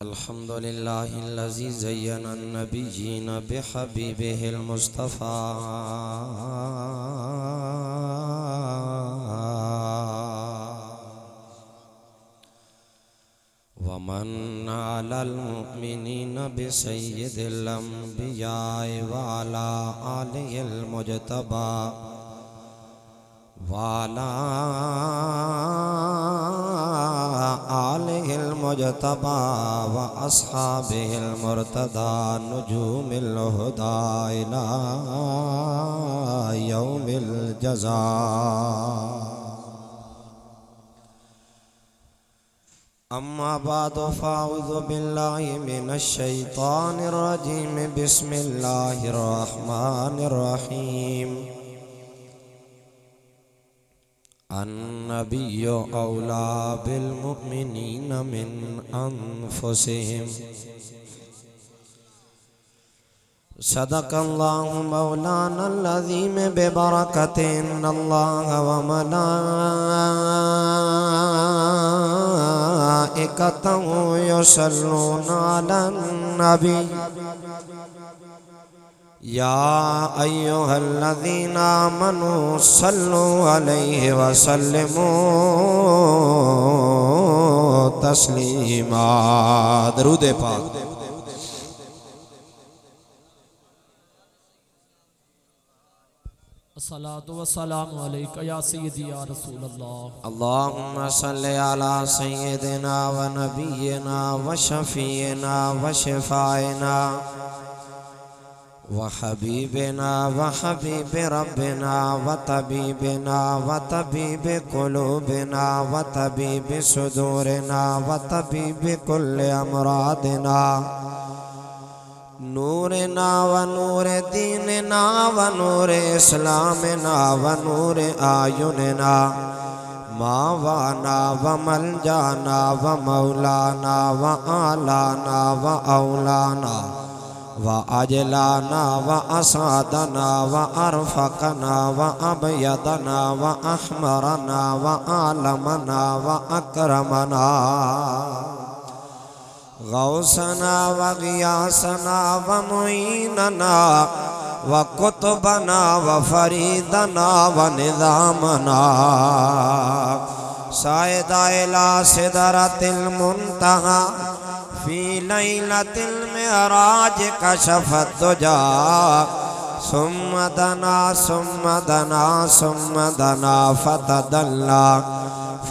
الحمد لله الذي زين النبيين بحبيبه المصطفى ومن على المؤمنين بسيد الأنبياء وعلى آله المجتبى وعلى آله المجتبى وأصحابه المرتضى نجوم الهدى إلى يوم الجزاء. أما بعد فأعوذ بالله من الشيطان الرجيم. بسم الله الرحمن الرحيم. النبي أولى بالمؤمنين من أنفسهم. صدق الله مولانا العظيم ببركة إن الله وملائكته يصلون على النبي يا أيها الذين آمنوا صلوا عليه وسلموا تسليما. درود پاک. الصلاة والسلام عليك يا سيدي يا رسول الله. اللهم صل على سيدنا ونبينا وشفينا وشفائنا وحبيبنا وحبيب ربنا وطبيبنا وطبيب قلوبنا وطبيب صدورنا وطبيب كل أمراضنا نورنا ونور ديننا ونور إسلامنا ونور أعيننا ماوانا وملجانا ومولانا وآلانا وأولانا وأجلانا وأسعدنا وأرفقنا وأبيضنا وأحمرنا وأعلمنا وأكرمنا غوثنا وغياثنا ومعيننا وقطبنا وفريدنا ونظامنا صعد إلى سدرة المنتهى في ليلة المعراج كشف الدجى ثم دنا ثم دنا ثم دنا فتدلى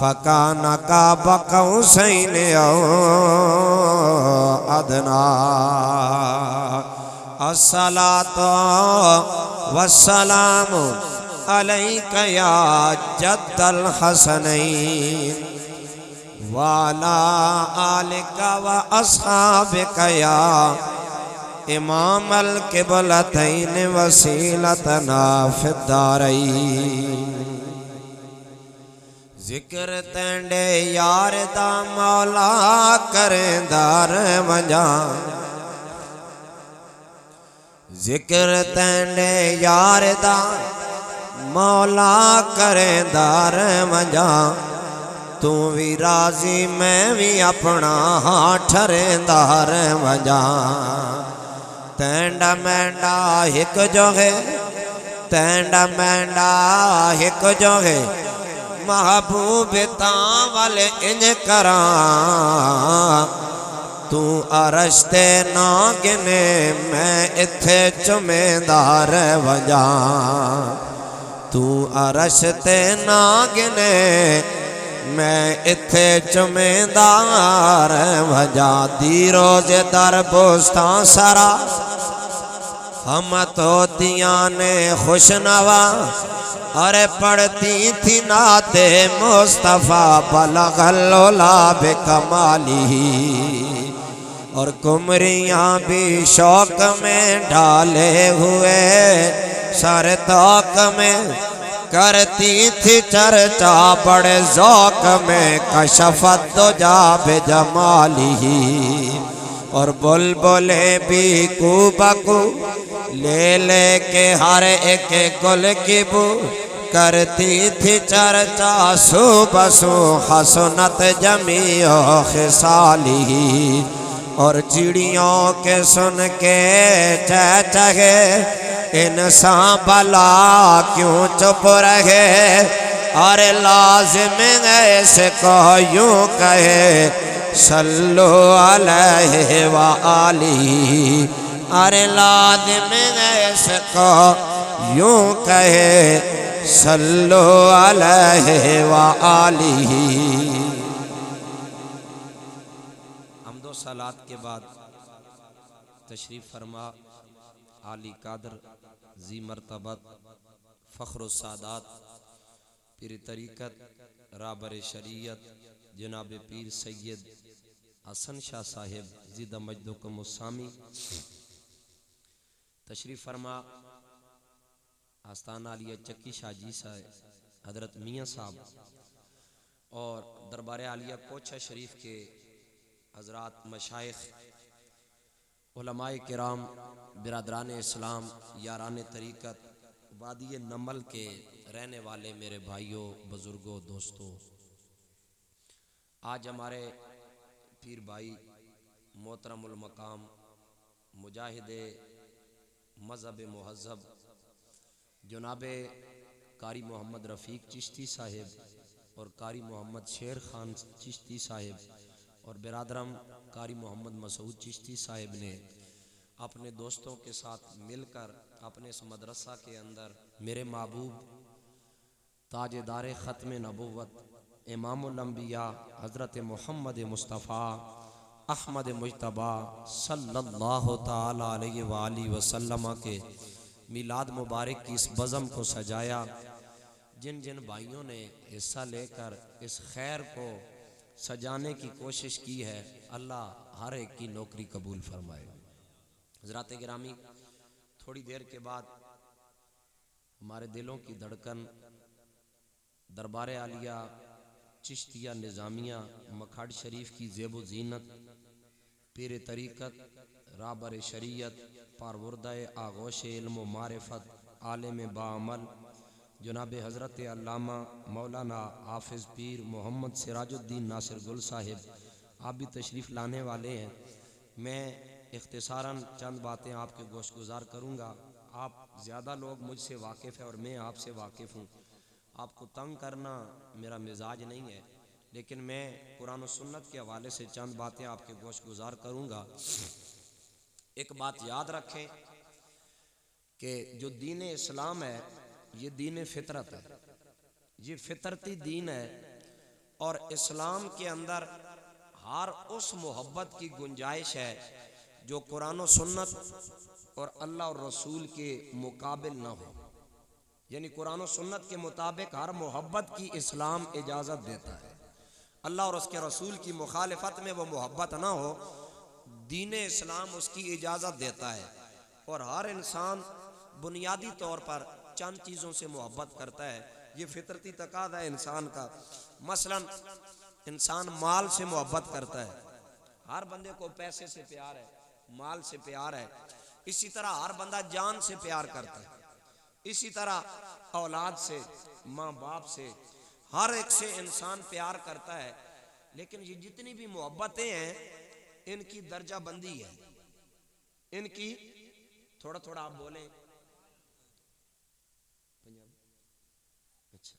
فكان قاب قوسين أو أدنى. الصلاة والسلام عليك يا جد الحسنين وعلى آلك وأصحابك يا إمام القبلتين وسيلتنا في الدارين. ذکر تینڈے یار دا مولا کریں دار وجاں. ذکر تینڈے یار دا مولا کریں دار وجاں. تو بھی راضی میں بھی اپنا ٹھریں دار وجاں. تینڈا مینڈا ہک جو ہے تینڈا مینڈا ہک جو ہے محبوب تاں والے انج کراں. تو عرش تے نہ گنے میں اتھے چمیندار وجاں. تو عرش تے نہ گنے میں اتھے چمیندار وجاں. دی روز در بوستان سرا ہم تو دیاں نے خوشنوا ارے پڑھتی تھی نعت مصطفیٰ بلغ العلا بکمالہ. اور کمریاں بھی شوق میں ڈالے ہوئے سر توق میں کرتی تھی چرچا بڑے ذوق میں کشفت دجا بجمالہ. اور بلبلے بھی کو بکو لے لے کے ہر ایک گل کی بو کرتی تھی چرچا صبح سو حسنت جمیع خصالی اور چڑیوں کے سن کے چہچہے انسان بھلا کیوں چپ رہے اور لازم ہے اس کو یوں کہے صلو علیہ وآلہ ارے لازم ہے اس کو یوں کہے صلو علیہ وآلہ۔ حمد و صلات کے بعد تشریف فرما عالی قادر ذی مرتبت فخر السادات پیر طریقت رابر شریعت جناب پیر سید حسن شاہ صاحب زیدہ مجدکم السامی تشریف فرما آستانہ علیہ چکی شاہ جی صاحب حضرت میاں صاحب اور دربار عالیہ کوچہ شریف کے حضرات مشائخ علماء کرام برادران اسلام یاران طریقت وادی نمل کے رہنے والے میرے بھائیوں بزرگوں دوستوں، آج ہمارے پیر بھائی محترم المقام مجاہد مذہب مہذب جناب قاری محمد رفیق چشتی صاحب اور قاری محمد شیر خان چشتی صاحب اور برادرم قاری محمد مسعود چشتی صاحب نے اپنے دوستوں کے ساتھ مل کر اپنے اس مدرسہ کے اندر میرے محبوب تاجدار ختم نبوت امام الانبیاء حضرت محمد مصطفیٰ احمد مجتبیٰ صلی اللہ تعالی علیہ وآلہ وسلم کے میلاد مبارک کی اس بزم کو سجایا۔ جن جن بھائیوں نے حصہ لے کر اس خیر کو سجانے کی کوشش کی ہے، اللہ ہر ایک کی نوکری قبول فرمائے۔ حضرات گرامی، تھوڑی دیر کے بعد ہمارے دلوں کی دھڑکن دربار عالیہ چشتیہ نظامیہ مکھڈ شریف کی زیب و زینت پیر طریقت رابر شریعت پاروردہ آغوش علم و معرفت عالم باعمل جناب حضرت علامہ مولانا حافظ پیر محمد سراج الدین ناصر گل صاحب آپ بھی تشریف لانے والے ہیں۔ میں اختصاراً چند باتیں آپ کے گوش گزار کروں گا۔ آپ زیادہ لوگ مجھ سے واقف ہیں اور میں آپ سے واقف ہوں، آپ کو تنگ کرنا میرا مزاج نہیں ہے، لیکن میں قرآن و سنت کے حوالے سے چند باتیں آپ کے گوش گزار کروں گا۔ ایک بات یاد رکھیں کہ جو دین اسلام ہے یہ دین فطرت ہے، یہ فطرتی دین ہے، اور اسلام کے اندر ہر اس محبت کی گنجائش ہے جو قرآن و سنت اور اللہ اور رسول کے مقابل نہ ہو۔ یعنی قرآن و سنت کے مطابق ہر محبت کی اسلام اجازت دیتا ہے، اللہ اور اس کے رسول کی مخالفت میں وہ محبت نہ ہو، دین اسلام اس کی اجازت دیتا ہے۔ اور ہر انسان بنیادی طور پر چند چیزوں سے محبت کرتا ہے، یہ فطرتی تقاضا ہے انسان کا۔ مثلا انسان مال سے محبت کرتا ہے، ہر بندے کو پیسے سے پیار ہے، مال سے پیار ہے۔ اسی طرح ہر بندہ جان سے پیار کرتا ہے، اسی طرح اولاد سے، ماں باپ سے، ہر ایک سے انسان پیار کرتا ہے۔ لیکن یہ جتنی بھی محبتیں ہیں ان کی درجہ بندی ہے، ان کی تھوڑا تھوڑا آپ بولیں، اچھا،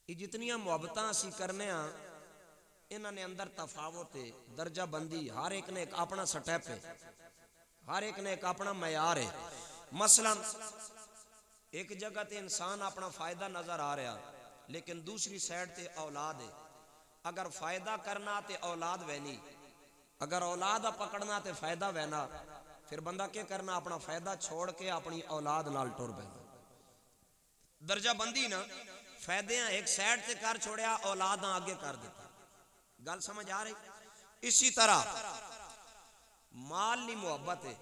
یہ جتنی محبتاں اسی کرنے ہاں انہوں نے اندر تفاوت ہے، درجہ بندی، ہر ایک نے ایک اپنا سٹیپ ہے، ہر ایک نے ایک اپنا معیار ہے۔ مثلا ایک جگہ تے انسان اپنا فائدہ نظر آ رہا لیکن دوسری سائڈ تے اولاد ہے، اگر فائدہ کرنا تے اولاد وینی، اگر اولاد پکڑنا تے فائدہ وینا، پھر بندہ کیا کرنا، اپنا فائدہ چھوڑ کے اپنی اولاد نال ٹر پینا۔ درجہ بندی نا، فائدے ہیں ایک سائڈ تے کر چھوڑیا، اولاد آگے کر دیتا۔ گل سمجھ آ رہی؟ اسی طرح مال نہیں محبت ہے،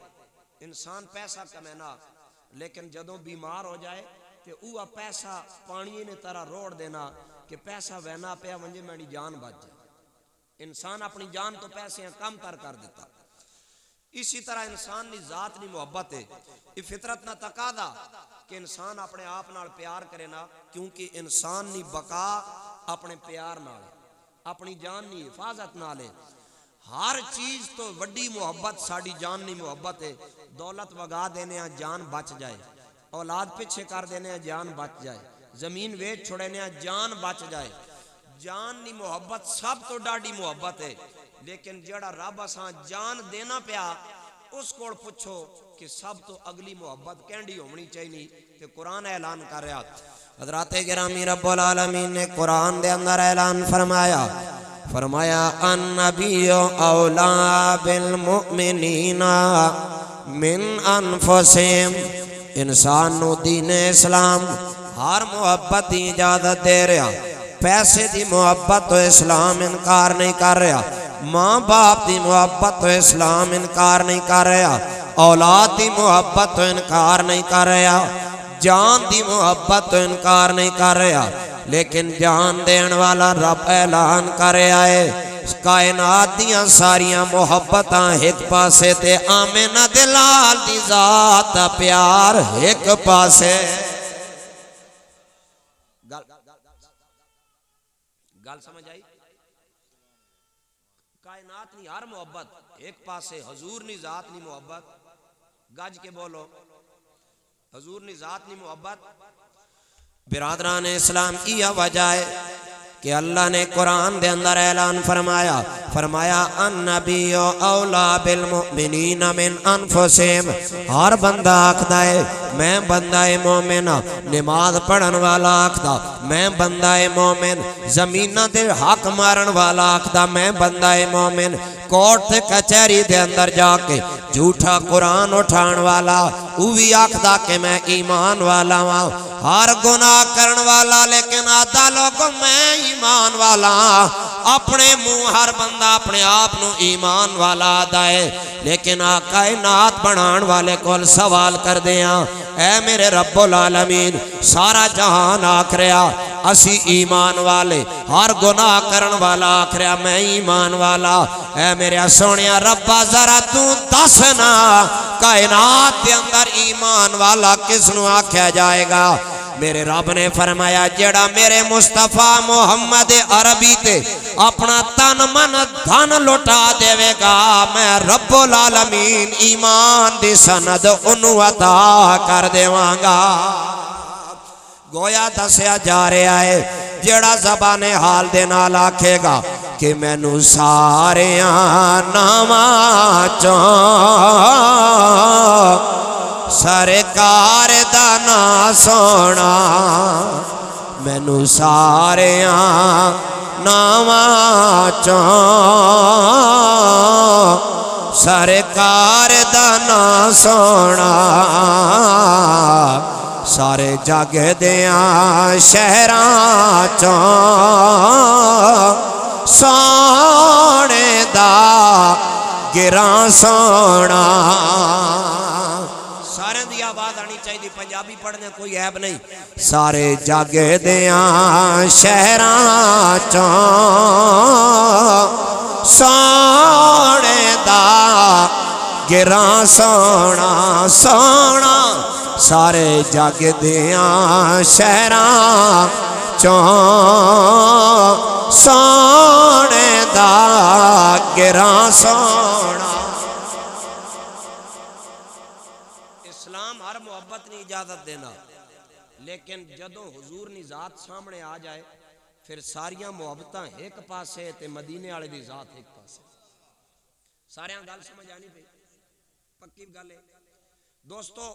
انسان پیسہ کمینا لیکن جدوں بیمار ہو جائے تے اوہ پیسہ پانی نے طرح روڑ دینا کہ پیسہ وینا پیا ونجے میری جان بچ جائے۔ انسان اپنی جان تو پیسے کم تر کر دیتا۔ اسی طرح انسان نی ذات نی محبت ہے، یہ فطرت نہ تقاضا کہ انسان اپنے آپ نال پیار کرے نا، کیونکہ انسان نی بقا اپنے پیار نال، اپنی جان نی حفاظت نال ہے۔ ہر چیز تو وڈی محبت ساڑی جان نہیں محبت ہے. دولت وگا دینے جان بچ جائے, اولاد پیچھے کر دینے جان بچ جائے, زمین ویچ چھوڑنے جان بچ جائے. جان نہیں محبت سب تو ڈاڑی محبت ہے. لیکن جڑا رب اساں جان دینا پیا اس کو پوچھو کہ سب تو اگلی محبت کینڈی ہونی چاہیے. تے قرآن اعلان کر رہا. حضرات گرامی رب العالمین نے قرآن دے اندر اعلان فرمایا النبی اولا بالمؤمنین من انفسہم. انسان نو دین اسلام ہر محبت دی اجازت دے رہا. پیسے دی محبت تو اسلام انکار نہیں کر رہا, ماں باپ دی محبت تو اسلام انکار نہیں کر رہا, اولاد دی محبت تو انکار نہیں کر رہا, جان دی محبت تو انکار نہیں کر رہا. لیکن جان دین والا رب اعلان کر رہا ہے کائنات دیاں ساریاں محبتاں ایک پاسے تے آمینہ دلال دی ذات دا پیار ایک پاسے. گل سمجھ آئی؟ کائنات نہیں ہر محبت ایک پاسے, حضور نہیں ذات نہیں محبت. گج کے بولو, حضور نہیں ذات نہیں محبت. برادران اسلام کی وجہ ہے کہ اللہ نے قرآن دے اندر اعلان فرمایا النبی اولا بالمؤمنین من انفسہم. ہر بندہ آکھدا ہے میں بندہ مومن, نماز پڑھن والا آکھدا میں بندہ مومن, زمینہ دے حق مارن والا آکھدا میں بندہ مومن, کورٹ تے کچہری دے اندر جا کے جھوٹا قرآن اٹھان والا وہ بھی آکھدا کہ میں ایمان والا ہوں. ہر گناہ کرن والا لیکن آدھا لوگ میں ایمان والا. اپنے منہ ہر بندہ اپنے آپ نو ایمان والا آدھا ہے, لیکن کائنات بنان والے کول سوال کر دیاں اے میرے رب العالمین سارا جہان آکھ رہا اسی ایمان والے, ہر گناہ کرن والا آکھ رہا میں ایمان والا. اے میرے سونیا ربا ذرا تو دسنا کائنات کے اندر ایمان والا کس نو آکھیا جائے گا؟ میرے رب نے فرمایا جڑا میرے مصطفیٰ محمد عربی تے اپنا تن من دھن لٹا دے گا میں رب العالمین ایمان دی سند انہوں عطا کر دیواں گا. گویا دسیا جا رہا ہے جڑا زبان حال دے نال آکھے گا کہ مینوں ساریاں ناماں چوں سرکار دا نام سونا, مینوں ساریاں ناماں چوں سرکار دا نام سونا, سارے جگ دیاں شہراں چوں سونے دا گراں سونا. سارے دی آواز آنی چاہیے, پنجابی پڑھنے کوئی عیب نہیں. سارے جگ دیاں شہراں چوں سونے دا گراں سونا سونا, سارے جگ دیاں شہراں چوں سونے دا گراں سونا. اسلام ہر محبت نہیں اجازت دینا, لیکن جدوں حضور نی ذات سامنے آ جائے پھر ساریاں محبتاں ایک پاسے تے مدینے والے دی ذات ایک پاسے. ساریاں گل سمجھ آنی پئی, پکی گل ہے دوستو.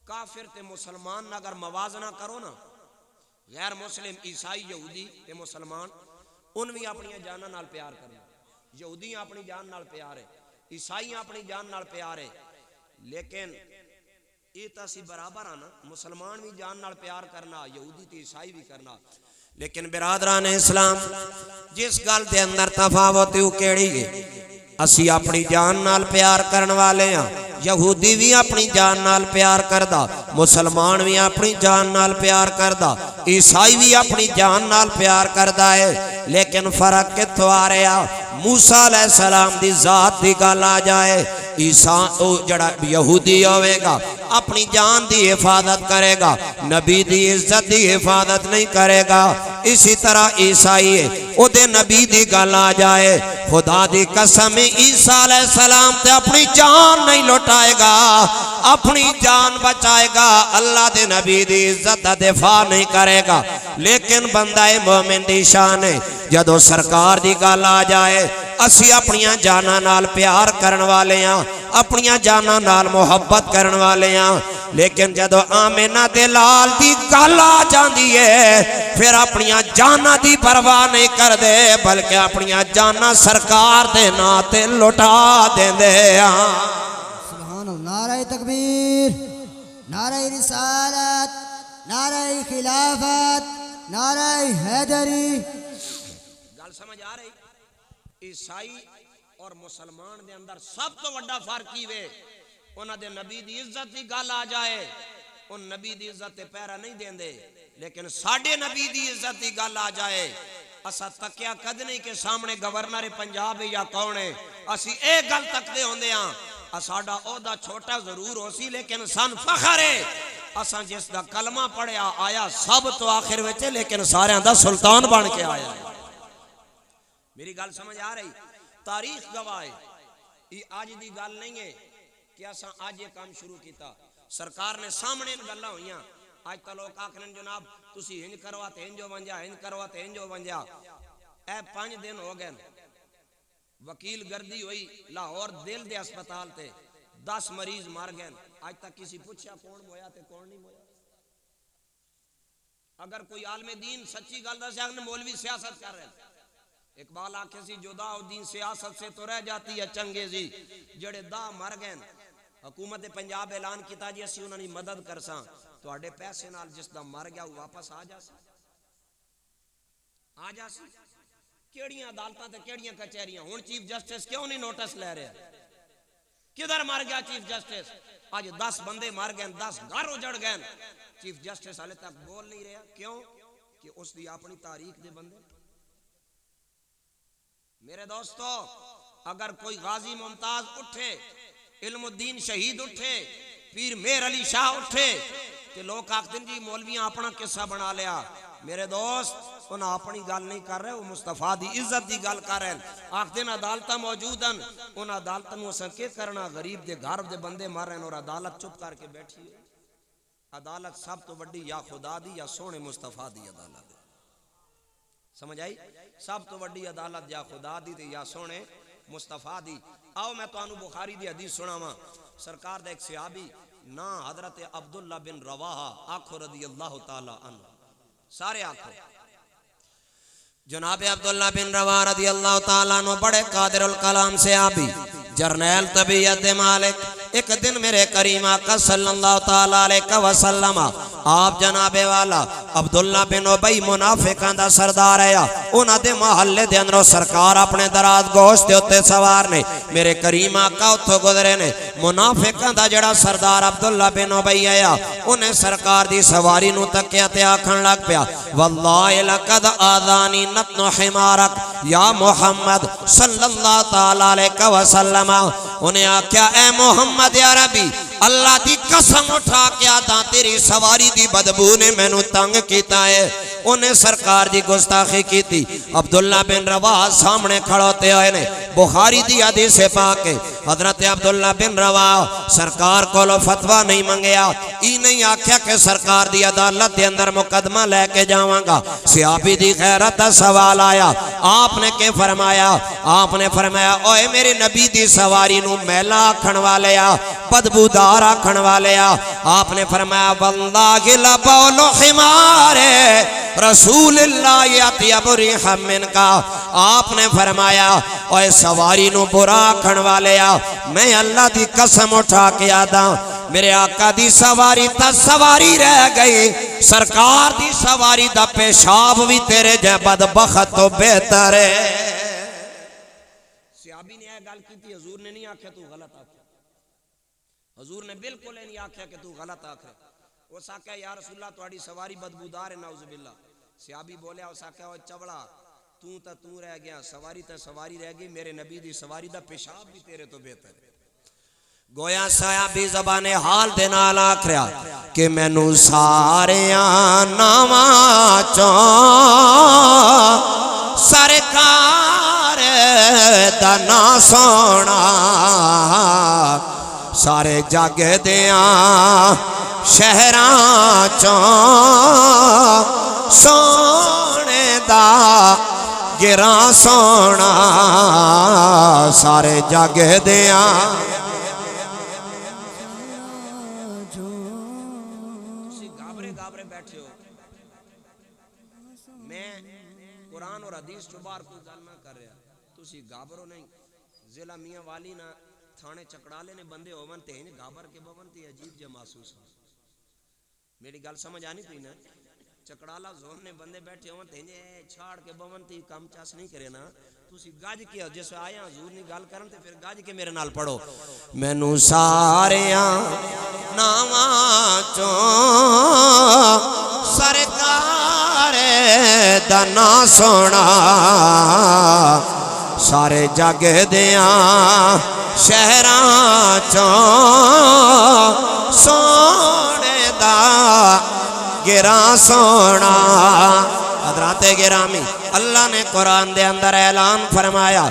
کافر تے مسلمان اگر موازنہ کرو نا, غیر مسلم عیسائی یہودی تے مسلمان ان بھی اپنی جاناں نال پیار کرنا. یہودی اپنی جان نال پیار ہے, عیسائی اپنی جان نال پیار ہے, لیکن یہ تو اسی برابر آنا, مسلمان بھی جان نال پیار کرنا, یہودی تے عیسائی بھی کرنا. لیکن برادران اسلام جس گل دے اندر تفاوت ہے کیڑی ہے؟ اسی اپنی جان نال پیار کرن والے ہاں, یہودی بھی اپنی جان نال پیار کردا, مسلمان بھی اپنی جان نال پیار کردا, عیسائی بھی اپنی جان نال پیار کردا ہے. لیکن فرق کتھوں آ رہا؟ موسیٰ علیہ السلام دی ذات دی گل آ جائے, عیسیٰ جڑا یہودی ہوئے گا اپنی جان دی حفاظت کرے گا, نبی دی عزت دی حفاظت نہیں کرے گا. اسی طرح عیسائی او دے نبی دی گل آ جائے خدا دی قسم عیسیٰ علیہ السلام تے اپنی جان نہیں لوٹائے گا اپنی جان بچائے گا اللہ دے نبی دی عزت دا دفاع نہیں کرے گا لیکن بندہ مومن دی شان ہے جدو سرکار دی گل آ جائے اسی اپنیاں جانا نال پیار کرن والے ہیں اپنیاں جانا نال محبت کرن والے ہیں لیکن جدو آمینہ دے لال دی گل آ جاندی ہے پھر اپنیاں جانا دی پرواہ نہیں کر دے بلکہ اپنیاں جانا سرکار دے ناتے لٹا دیں دے سبحان اللہ نعرہ تکبیر نعرہ رسالت نعرہ خلافت نعرہ حیدری گل سمجھ آ رہی عیسائی اور مسلمان دے اندر سب تو بڑا فرق ہی وے انہاں دے نبی دی عزت دی گل آ جائے ان نبی دی عزت تے پیرا نہیں دین دے لیکن ساڈے نبی دی عزت دی گل آ جائے اسا تکیا کد نہیں کہ سامنے گورنر پنجاب یا کون ہے اسی اے گل تک دے ہوندے ہاں ساڈا عہدہ چھوٹا ضرور ہو سی لیکن سن فخر ہے اسا جس دا کلمہ پڑھیا آیا سب تو آخر وچ لیکن سارے دا سلطان بن کے آیا ہے میری گل سمجھ آ رہی تاریخ گواہ ہے یہ آج دی گل نہیں ہے کہ اساں آج یہ کام شروع کیتا سرکار نے سامنے گلاں ہوئیاں آج تا لوگ آکھن جناب تسی ہنج کروا تے ہنجو ونجا ہنج کروا تے ہنجو ونجا اے 5 دن ہو گئے وکیل گردی ہوئی لاہور دل دے اسپتال تے 10 مریض مر گئے آج تک کسی پوچھا کون مویا تے کون نہیں مویا اگر کوئی عالم دین سچی گل دسے کہ مولوی سیاست کر رہے اقبال آکھے سی جدا الدین سیاست سے تو رہ جاتی ہے چنگیزی جڑے دا مر گئے حکومت پنجاب اعلان کیتا جی اسی انہوں نے مدد کرساں تواڈے پیسے نال جس دا مر گیا وہ واپس آ جاسی کیڑیاں عدالتاں تے کیڑیاں کچہریاں ہن چیف جسٹس کیوں نہیں نوٹس لے رہے کدھر مر گیا چیف جسٹس آج 10 بندے مر گئے 10 گھر اجڑ گئے چیف جسٹس ہلے تک بول نہیں رہا کیوں کہ اس دی اپنی تاریخ دے بندے میرے دوستو اگر کوئی غازی ممتاز اٹھے علم الدین شہید اٹھے پیر میر علی شاہ اٹھے کہ لوگ آخر جی مولویاں اپنا قصہ بنا لیا میرے دوست انہاں اپنی گل نہیں کر رہے وہ مصطفیٰ دی عزت دی گل کر رہے ہیں آخر عدالتاں موجودن ان عدالتاں نو اساں کی کرنا غریب دے گھر دے بندے مر رہے ہیں اور عدالت چپ کر کے بیٹھی ہے عدالت سب تو بڑی یا خدا دی یا سونے مصطفیٰ دی عدالت سمجھ آئی سب تو بڑی عدالت یا خدا دی تے یا سونے مصطفیٰ دی آؤ میں تو انو بخاری دی حدیث سناواں سرکار دا ایک صحابی نا حضرت عبداللہ بن رواحہ آنکھو رضی اللہ تعالی عنہ سارے آنکھو جناب عبداللہ بن رواحہ رضی اللہ تعالی عنہ بڑے قادر الکلام سے آبی جرنیل طبیعت مالک ایک دن میرے کریم آقا صلی اللہ تعالی علیہ وسلم آپ جناب والا عبداللہ بن ابی منافقان دا سردار ہے انہاں دے محلے دے اندروں سرکار اپنے دراز گوشت دے اتے سوار نے میرے کریم آقا اتھو گزرے نے منافقان دا جڑا سردار عبداللہ بن ابی ہے انہیں سرکار دی سواری نو تکیا تے آکھن لگ پیا واللہ لقد آذانی نتن حمارک یا محمد صلی اللہ تعالی علیہ وسلم انہیں آکھیا اے محمد عربی اللہ دی قسم اٹھا کے آدھا تیری سواری دی بدبو نے میں نو تنگ کیتا ہے انہیں سرکار دی گستاخی کی تھی عبداللہ بن رواحہ سامنے کھڑوتے ہوئے نے بخاری دی حدیث پاک ہے حضرت عبداللہ بن رواحہ سرکار کو لو فتوہ نہیں منگیا ای نہیں آکھیا کہ سرکار دی عدالت دے اندر مقدمہ لے کے جاواں گا صحابی دی غیرت سوال آیا آپ نے کہ فرمایا آپ نے فرمایا اوے میرے نبی دی سواری نو میلا آکھن والے بدبودار آکھن والے آپ نے فرمایا واللہ لبول حمار رسول اللہ یطیب ریح من کا آپ نے فرمایا اوے سواری نو برا آکھن والے میں اللہ دی قسم اٹھا کے آدھا میرے آقا دی سواری تا سواری رہ گئی سرکار دی سواری دا پیشاب بھی تیرے جے بدبخت تو بہتر ہے صحابی نے یہ گل کی تھی حضور نے نہیں آکھیا تو غلط آکھیا حضور نے بالکل نہیں آکھیا کہ تو غلط آکھیا وہ ساکھا یا رسول اللہ تواڈی سواری بدبودار ہے نعوذ باللہ صحابی بولیا وہ ساکھا وہ چوڑا تو رہ گیا سواری تا سواری رہ گئی میرے نبی دی سواری دا پیشاب بھی تیرے تو بہتر ہے گویا سایہ بھی زبان حال دے نال آکھریا کہ مینوں ساریاں ناواں چوں سرکار دا نام سونا سارے جگ دیاں شہراں چوں سونے دا گراں سونا سارے جگ دیاں گابرے بیٹھے ہو میں قرآن اور حدیث جو بار کوئی گل نہ کر رہا تسی گابرو نہیں ضلع میاں والی نہ تھانے چکڑالے نے بندے ہوون تے ہیں گابر کے بون تے عجیب جا محسوس ہو میری گل سمجھ آنی پئی نا چکڑالا زون نے بندے بیٹھے ہون تے چھاڑ کے بون تے کم چاس نہیں کرے نا تسی گاج کیا جس آیا حضور نے گل کرن تے پھر گاج کے میرے نال پڑھو مینوں ساریاں ناواں چوں سرکار دا نام سونا سارے جگ دیاں شہراں چوں سونے دا گراں سونا حضرات گرامی اللہ نے قرآن دے اندر اعلان فرمایا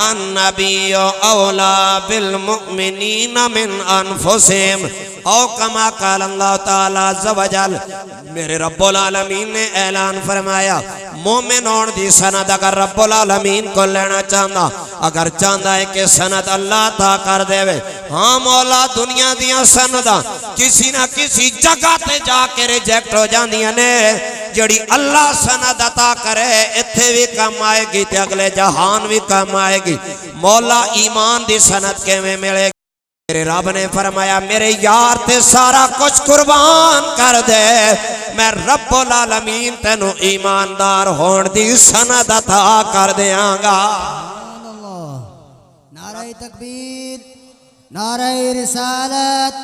النبی اولا بالمؤمنین من انفسہم او کما قال اللہ تعالی عز و جل میرے رب العالمین نے اعلان فرمایا مومن ہون دی سند اگر رب العالمین کو لینا چاہتا اگر چاہتا ہے کہ سند اللہ تا کر دے وے ہاں مولا دنیا دیاں سنداں کسی نہ کسی جگہ تے جا کے ریجیکٹ ہو جاندیاں نے جڑی اللہ سند عطا کرے اتھے بھی کم آئے گی تے اگلے جہان بھی کم آئے گی مولا ایمان دی سند کے میں ملے گی میرے رب نے فرمایا میرے یار تے سارا کچھ قربان کر دے میں رب العالمین تینو ایماندار ہون دی سند عطا کر دیاں گا نعرہ تکبیر نعرہ رسالت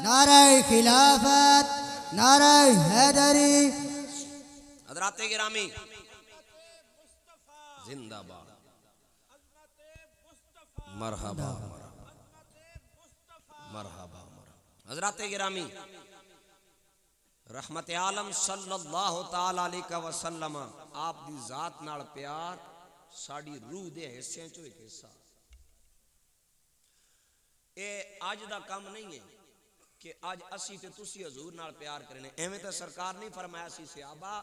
نعرہ خلافت نعرہ حیدری حضرات گرامی زندہ باد مرحبا مرحبا حضرات گرامی رحمت عالم صلی اللہ تعالی علیہ وسلم آپ دی ذات نال پیار ساڑی روح دے حصے چو ایک حصہ اے آج دا کام نہیں ہے کہ آج اسی تے تسی حضور نال پیار کرنے ایویں تے سرکار نہیں فرمایا سی صحابہ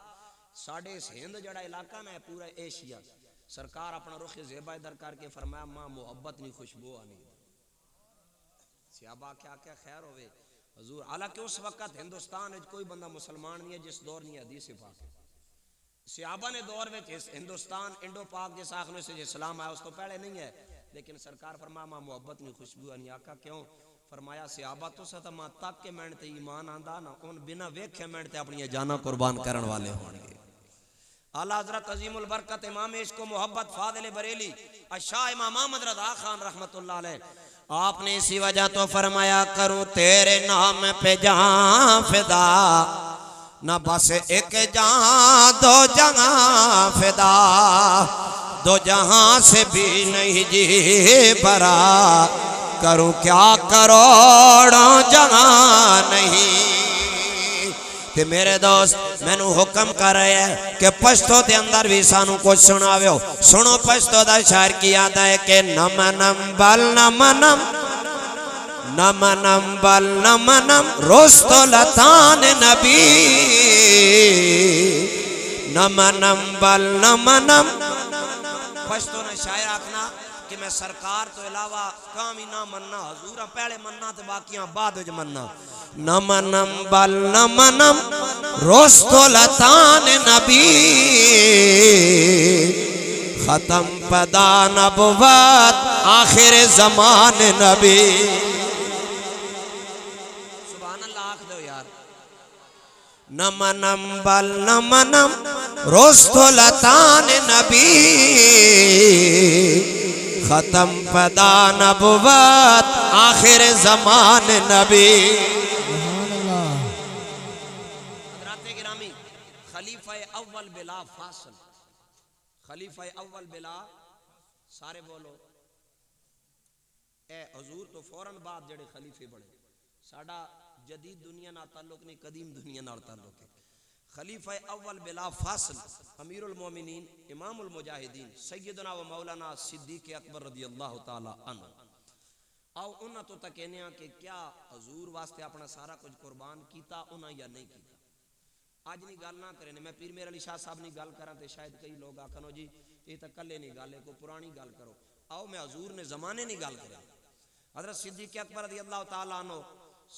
ساڑے اس ہند جڑا علاقہ نا ہے پورا ایشیا سرکار اپنا رخ زیبہ در کر کے فرمایا ماں محبت نہیں خوشبو آنی صحابہ کیا خیر ہوئے حضور حالانکہ اس وقت ہندوستان ہے کوئی بندہ مسلمان نہیں ہے جس دور نہیں حدیث پاک صحابہ نے دور میں ہندوستان انڈو پاک جس آخروں سے اسلام آیا اس تو پہلے نہیں ہے لیکن سرکار فرمایا ماں محبت نہیں خوشبو آنی آقا کیوں فرمایا صحابہ تو ستا ماں تک کے مینتے ایمان آندہ نا ان بنا ویکھے مینتے اپنی جانا قربان کرن والے ہونگے اعلیٰ حضرت عظیم البرکت امام عشق و محبت فاضل بریلی شاہ امام احمد رضا خان رحمت اللہ علیہ آپ نے اسی وجہ تو فرمایا کروں تیرے نام پہ جان فدا نہ بس ایک جان دو جہاں فدا دو جہاں سے بھی نہیں جی برا کروں کیا کروڑوں جہاں نہیں تے میرے دوست میں نو حکم کر رہے ہیں کہ پشتو دے اندر بھی سانو کچھ سناوے ہو سنو پشتو دا شاعر کی آتا ہے کہ نمنم بل نمنم نمنم بل نمنم رستو لطان نبی نمنم بل نمنم پشتو نے شاعر آکھنا کہ میں سرکار تو علاوہ کامی نہ مننا حضورہ پہلے مننا تے باقیاں بعد وچ مننا نمنم بل نمنم رستو لطان نبی ختم پدا نبوت آخر زمان نبی سبحان اللہ آکھ دو یار نمنم بل نمنم رستو لطان نبی ختم پدا نبوت آخر زمان نبی حضرات گرامی خلیفہ اول بلا فاصل خلیفہ اول بلا سارے بولو اے حضور تو فوراً بعد جڑے خلیفے بنے، ساڈا جدید دنیا نال تعلق نہیں، قدیم دنیا نال تعلق ہے۔ خلیفہ اول بلا فاصل امیر المومنین امام المجاہدین سیدنا و مولانا صدیق اکبر رضی اللہ تعالی عنہ، آؤ انہاں تو تکینے ہیں کہ کیا حضور واسطے اپنا سارا کچھ قربان کیتا انہاں یا نہیں کیتا۔ آج نہیں گل نہ کریں، میں پیر میر علی شاہ صاحب نہیں گل کراں تے شاید کئی لوگ آکھنو جی یہ تو کلے نہیں گل ہے، کوئی پرانی گل کرو۔ آؤ میں حضور نے زمانے نہیں گل کریں۔ حضرت صدیق اکبر رضی اللہ تعالیٰ عنہ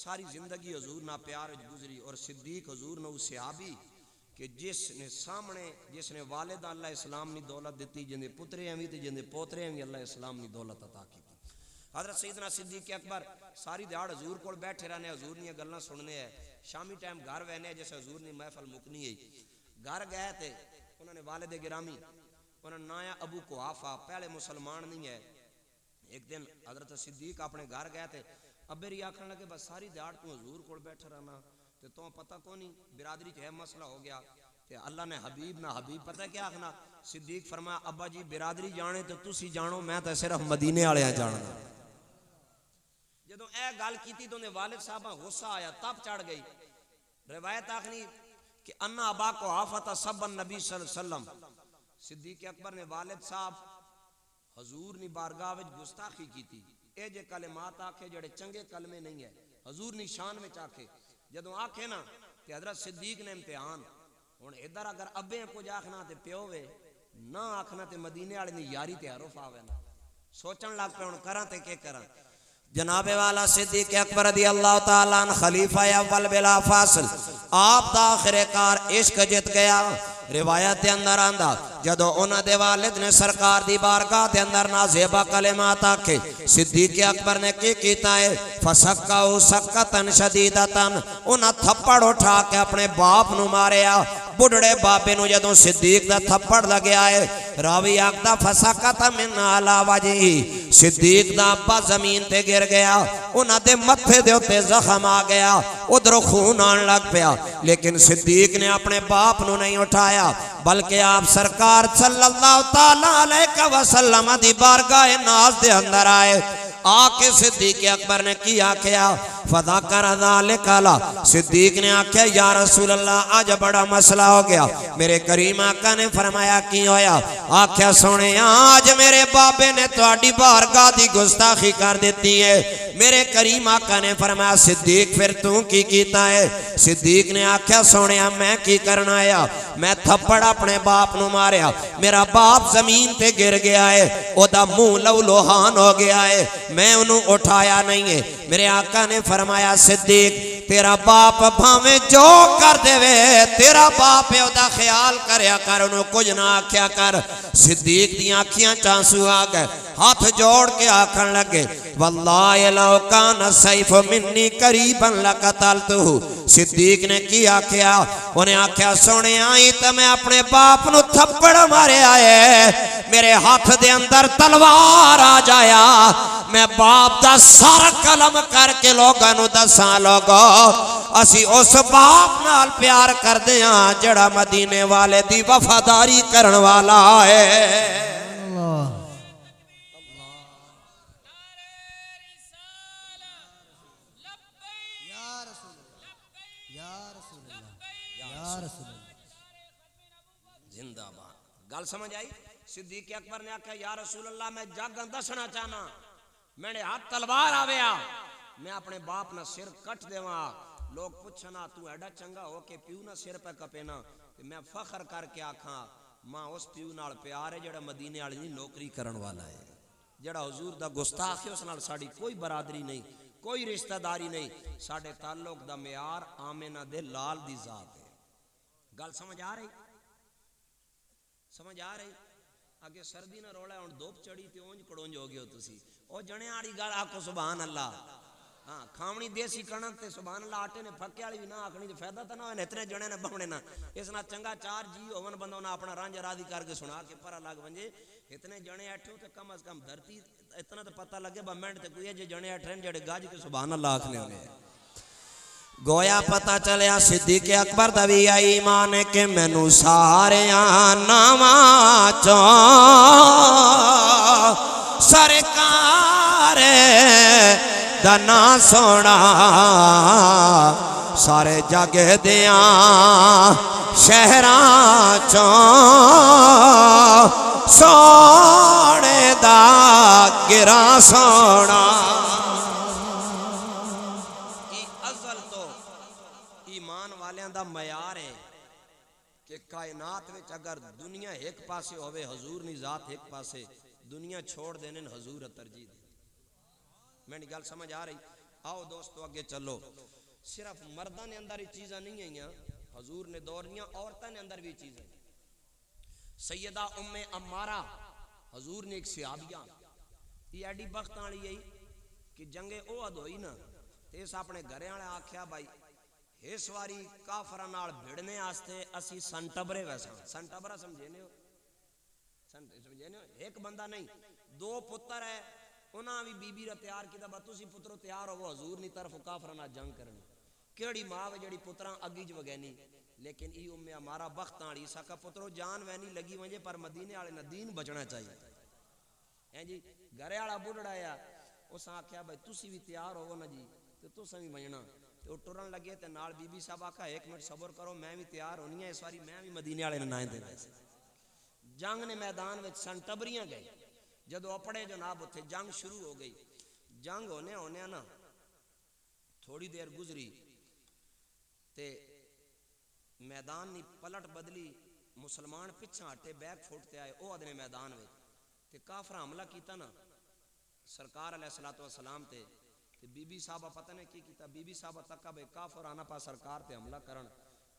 ساری زندگی حضور نہ پیار گزری، اور صدیق حضور نے اس صحابی کہ جس نے سامنے جس نے والد اللہ اسلام نے دولت دیتی، جن دے پترے ہیں بھی تے جن دے پوترے ہیں بھی اللہ اسلام نے دولت عطا کی۔ حضرت سیدنا صدیق اکبر ساری دیہڑ حضور کول بیٹھے رہنے، حضور نے گلاں سننے ہے، شامی ٹائم گھر وہنے جیسے حضور نے محفل مکنی ہے، گھر گئے تھے انہوں نے والد گرامی انہوں نے نایا ابو قحافہ، پہلے مسلمان نہیں ہے۔ ایک دن حضرت صدیق اپنے گھر گئے تھے، ابے ری آکھنے لگے بس ساری دیہڑ تو حضور کول بیٹھا رہنا تے تو پتہ کو نہیں برادری ہے مسئلہ ہو گیا تے اللہ نے حبیب نہ حبیب پتہ کیا آخنا۔ صدیق فرمایا ابا جی برادری جانے تو تسی جانو، میں تو صرف مدینے والے ہیں جاننا۔ جدوں اے گل کیتی تو نے والد صاحب غصہ آیا، تپ چڑھ گئی۔ روایت آخنی کہ انا ابا کو آفت سب النبی صلی اللہ علیہ وسلم، صدیق اکبر نے والد صاحب حضور نے بارگاہ وچ گستاخی کیتی، اے جے کلمات آکھے جڑے چنگے کلمے نہیں ہے، حضور نے شان وچ آکھے، جدوں آکھے نا تے حضرت صدیق نے امتحان ہن ادھر اگر ابے کچھ آکھنا تے پیو وے نہ آکھنا تے مدینے والے دی یاری تے عرف آوے نا، سوچن لگ پے ہن کراں تے کہ کراں۔ جناب والا صدیق اکبر رضی اللہ تعالیٰ عنہ خلیفہ اول بلا فاصل، آپ دا آخر کار عشق جت گیا۔ روایت دے اندر آندا جدو انہاں دے والد نے سرکار دی بارگاہ دے اندر نازیبا کلمات آکھے، صدیق اکبر نے کی کیتا ہے فسکاؤ سکتن شدیدتن، انہاں تھپڑ اٹھا کے اپنے باپ نو ماریا۔ بڑھڑے باپے نو جدوں صدیق دا تھپڑ لگیا ہے، راوی آکھدا فسکت من علی وجہی، صدیق دا ابا زمین تے گر گیا، انہاں دے متھے دے اوتے زخم آ گیا، ادھروں خون آن لگ پیا، لیکن صدیق نے اپنے باپ نو نہیں اٹھایا بلکہ آپ سرکار صلی اللہ تعالیٰ علیہ وسلم دی بارگاہ ناز دے اندر آئے۔ آکے صدیق اکبر نے کیا کیا فذاکر ذالک اللہ، صدیق نے آکھیا یا رسول اللہ آج بڑا مسئلہ ہو گیا۔ میرے کریم آقا نے فرمایا کی ہویا؟ آکھیا سونے آج میرے بابے نے تواڈی بارگاہ دی گستاخی کر دیتی ہے۔ میرے کریم آقا نے فرمایا صدیق پھر تو کی کیتا ہے؟ صدیق نے آکھیا سونے میں کی کرنا آیا، میں تھپڑ اپنے باپ نو ماریا، میرا باپ زمین تے گر گیا ہے، او دا منہ لو لوہان ہو گیا ہے، میں انہوں اٹھایا نہیں ہے۔ میرے آقا نے فرمایا صدیق تیرا باپ بھاویں جو کر دے وے، تیرا باپ ہے دا خیال کریا کر، انہوں کچھ نہ آکھیا کر۔ صدیق دی آنکھیاں چانسو آ گئے، ہاتھ جوڑ کے آکھن لگے واللہ لو کان سیف منی قریبا لقتلتہ۔ صدیق نے کیا کیا؟ انہیں آکھیا سونے آئی تو میں اپنے باپ نو تھپڑ مارے آئے، میرے ہاتھ دے اندر تلوار آ جایا، میں باپ دا سر قلم کر کے لوگاں نو دساں لوگو اسی اس باپ نال پیار کر دیاں جڑا مدینے والے دی وفاداری کرن والا ہے۔ زندہ باد گل سمجھ آئی؟ صدیق اکبر نے آکھا یا رسول اللہ میں جگ دسنا چاہنا، میرے ہاتھ تلوار آویا، میں اپنے باپ نہ سر کٹ دیواں، لوگ پوچھنا تو ایڈا چنگا ہو کہ پیو نہ سر پہ کپینا، میں فخر کر کے آکھاں ماں اس پیو نال پیار ہے جڑا مدینے والی نوکری کرن والا ہے، جڑا حضور دا گستاخ ہے اس نال ساڈی کوئی برادری نہیں، کوئی رشتہ داری نہیں، ساڈے تعلق دا معیار آمنہ دے لال دی ذات ہے۔ گل سمجھ آ رہی؟ سمجھ آ رہی؟ آگے سردی نہ رولا ہے ہن دھوپ چڑھی تے اونج کڑونج ہو گئے ہو تسی، او جنے والی گل آکھو سبحان اللہ۔ ہاں کھاونی دیسی کنک تے سبحان اللہ، آٹے نے پھکے والی بھی نہ آکھنی تے فائدہ تے نہ ہوئے، اتنے جنے نے بہنے نہ، اس نہ چنگا چار جی ہون بندوں نہ اپنا رانج راضی کر کے سنا کے پرا لگ ونجے، اتنے جنے اٹھو تے کم از کم دھرتی اتنا تے پتہ لگے با منٹ تے کوئی جے جنے اٹھن جڑے گاج کے سبحان اللہ آکھنے ہوئے۔ گویا پتہ چلیا صدیق اکبر دا وی ایمان ہے کہ مینوں سارے ناواں چوں سرکار دا نا سونا سارے جگ دیاں شہراں چوں سونے دا گراں سونا ازل تو ایمان والیاں دا معیار ہے کہ کائنات وچ اگر دنیا ایک پاسے ہوئے حضور نی ذات ایک پاسے دنیا چھوڑ دینے حضور ترجیح دے میں نے گل سمجھ آ رہی آؤ دوستو آگے چلو صرف مردہ نے اندر ہی چیزاں نہیں آئیاں حضور نے دورنیاں عورتیں نے اندر بھی چیزیں سیدہ ام عمارہ حضور نے ایک صحابیہ یہ ایڈی بخت آنی ہے کہ جنگ اوہد ہوئی نا اس اپنے گھرے آنے آکھیا بھائی اس واری کافرہ نال بھیڑنے آستے اسی سنٹبرے ویسا سنٹبرہ سمجھینے ہو ایک بندہ نہیں دو پتر ہے انہاں بھی بی بی را تیار کی دبا تسی پترو تیار ہو وہ حضور نی طرف کافرہ نال جنگ کرنی کیڑی ماں وے جڑی پتراں اگیج وگینی لیکن ای ام ہمارا بخت آنی سکا پترو جان وینی لگی ونجے پر مدینے والے نہ دین بچنا چاہیے ہیں جی گھرے والا بڑھڑا ہے اس آکھیا بھائی تسی بھی تیار ہو نا جی تو تساں بھی بننا تو ٹرن لگے تے نال بی بی صاحب آکھا ایک منٹ صبر کرو میں بھی تیار ہونی ہے اس واری میں بھی مدینے والے نہ دے ویسے جنگ نے میدان وچ سنٹبریاں گئے جدو اپڑے جناب اتھے جنگ شروع ہو گئی جنگ ہونے نا تھوڑی دیر گزری تے میدان نی پلٹ بدلی مسلمان پچھا ہٹے بیک پھوٹتے آئے او ادنے میدان وے تے کافر حملہ کیتا نا سرکار علیہ السلام تے بی بی صاحبہ پتہ نے کی کیتا بی بی صاحبہ تکا بے کافر آنا پا سرکار تے حملہ کرن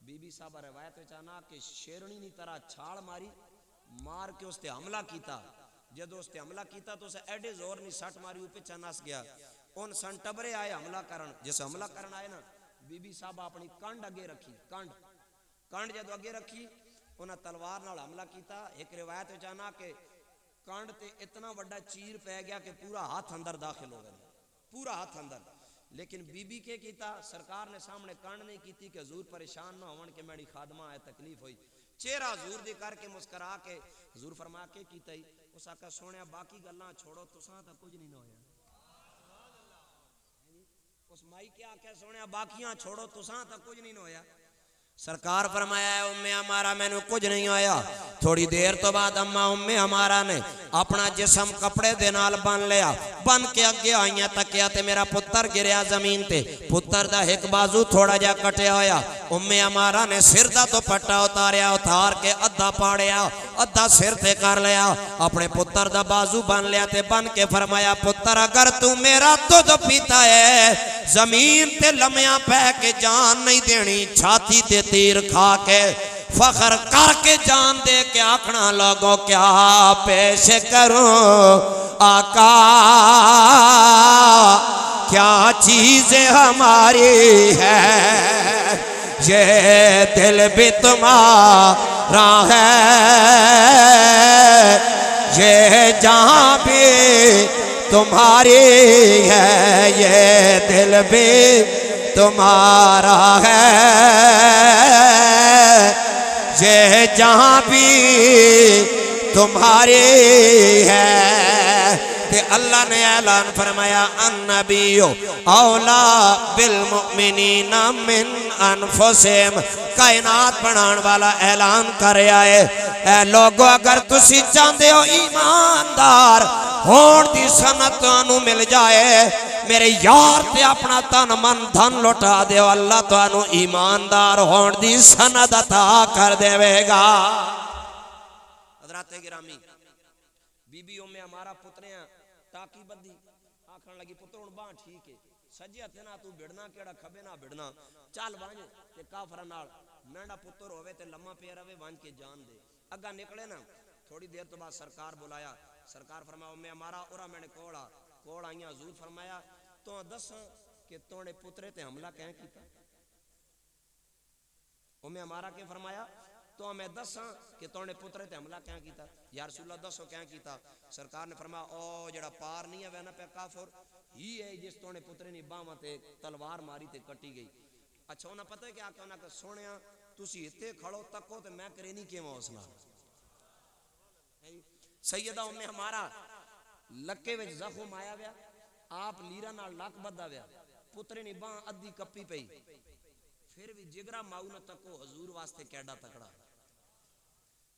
بی بی صاحبہ روایت چانا کہ شیرنی نی طرح چھاڑ ماری مار کے اس تے حملہ کیتا جدو اس تے حملہ کیتا تو اسے ایڈے زور نی سٹ ماری اوپے چناس گیا ان سنٹبرے آئے حملہ کرن جسے حملہ کرن آئے نا بی بی صاحبہ اپنی کنڈ اگے رکھی کنڈ جدو اگے رکھی انہاں تلوار نال حملہ کیتا ایک روایت چانا کہ کنڈ تے اتنا وڈا چیر پہ گیا کہ پورا ہاتھ اندر داخل ہو گیا پورا ہاتھ اندر لیکن بی بی کے کیتا سرکار نے سامنے کنڈ نہیں کیتی کہ حضور پریشان نہ ہون کہ میری خادمہ آئے تکلیف ہوئی چہرہ حضور دے کر کے مسکرا کے حضور فرما کے کیتا ہی اس آقا سونے باقی گلاں چھوڑو تساں تا کچھ نہیں نہ ہویا اس مائی کیا آکھیا سونے باقیاں چھوڑو تساں تا کچھ نہیں نہ ہویا سرکار فرمایا ہے ام ہمارا میں نے کچھ نہیں آیا تھوڑی دیر تو بعد اما ام ہمارا نے اپنا جسم کپڑے دے نال بن لیا بن کے اگے آئیاں تکیا تے میرا پتر گریا زمین تے پتر دا ایک بازو تھوڑا جا کٹیا ہویا ام ہمارا نے سر دا تو پٹا اتار کے ادھا پاڑیا ادھا سر تے کر لیا اپنے پتر دا بازو بن لیا تے بن کے فرمایا پتر اگر تو میرا دودھ پیتا ہے زمین تے لمیاں پہ کے جان نہیں دینی چھاتی تے تیر کھا کے فخر کر کے جان دے کے آکھنا لوگوں کیا پیش کروں آقا کیا چیزیں ہماری ہے یہ دل بھی تمہارا ہے یہ جہاں بھی تمہاری ہے یہ دل بھی تمہارا ہے یہ جہاں بھی تمہاری ہے کہ اللہ نے اعلان فرمایا النبی اولا بالمؤمنین من انفسہم کائنات بنان والا اعلان کر آئے اے لوگو اگر تسی چاندے ہو ایماندار ہون دی سنت انو مل جائے میرے یار تے اپنا تن من دھن لٹا دے اللہ تو انو ایماندار ہون دی سند عطا کر دے گا حضرات گرامی بی بی ام ہمارا پتریاں تاکی بدی آکھن لگی پترون باں ٹھیک ہے سجے ہتھے نا تو بڑنا کیڑا کھبے نہ بڑنا چال وانج تے کافراں نال میںڈا پتر ہوے تے لمما پیا رہے وانج کے جان دے اگا نکلے نا تھوڑی دیر تو بعد سرکار بلایا سرکار فرمایا ام ہمارا اورا میں نے کوڑ آئیاں حضور فرمایا تو دساں کہ توڑے پترے تے حملہ کہیں کیتا ام ہمارا کے فرمایا تو میں دساں کہ توڑے پترے تے حملہ کہیں کیتا یا رسول اللہ دسو کہیں کیتا سرکار نے فرمایا او جڑا پار نہیں ہے نا پہ کافر ہی ہے جس توڑے پترے نے باواں تے تلوار ماری تے کٹی گئی اچھا انہاں پتہ ہے کیا کہ انہاں کہ سونیا تسی اتے کھڑو تکو تے میں کرے نہیں کیواں اس نال سیدہ ام ہمارا لکے وچ زخم آیا گیا آپ لیرا نال لک بدھا ویا پترے نی باں ادھی کپی پئی پھر بھی جگرا ماؤ نہ تکو حضور واسطے کیڈا تکڑا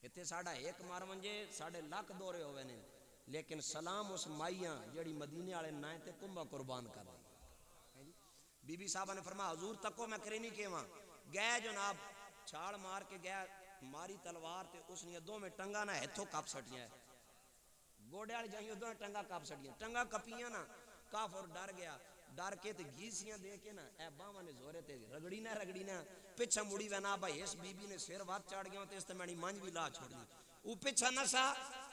اتنے ساڑا ایک مار منجے ساڑے لاکھ دورے ہوئے نے لیکن سلام اس مائیاں جڑی مدینے والے نائیں تے کمبا قربان کر بی بی صاحبہ نے فرمایا حضور تکو میں کرینی کیواں گئے جناب چھاڑ مار کے گیا ماری تلوار تے اس نے دو میں ٹنگا نہ ہتھوں کپ سٹیاں ہے گوڑے والی جائیں دو ٹنگا کپ سٹیاں ٹنگا کپیاں نا کافر ڈر گیا ڈر کے تے گھیسیاں دے کے نا اے باواں نے زورے تے رگڑی نہ پیچھا مڑی وینا بھائی اس بی بی نے سر وات چاڑ گیا تے اس تے مینی منج بھی لا چھوڑ دی او پیچھا نہ سا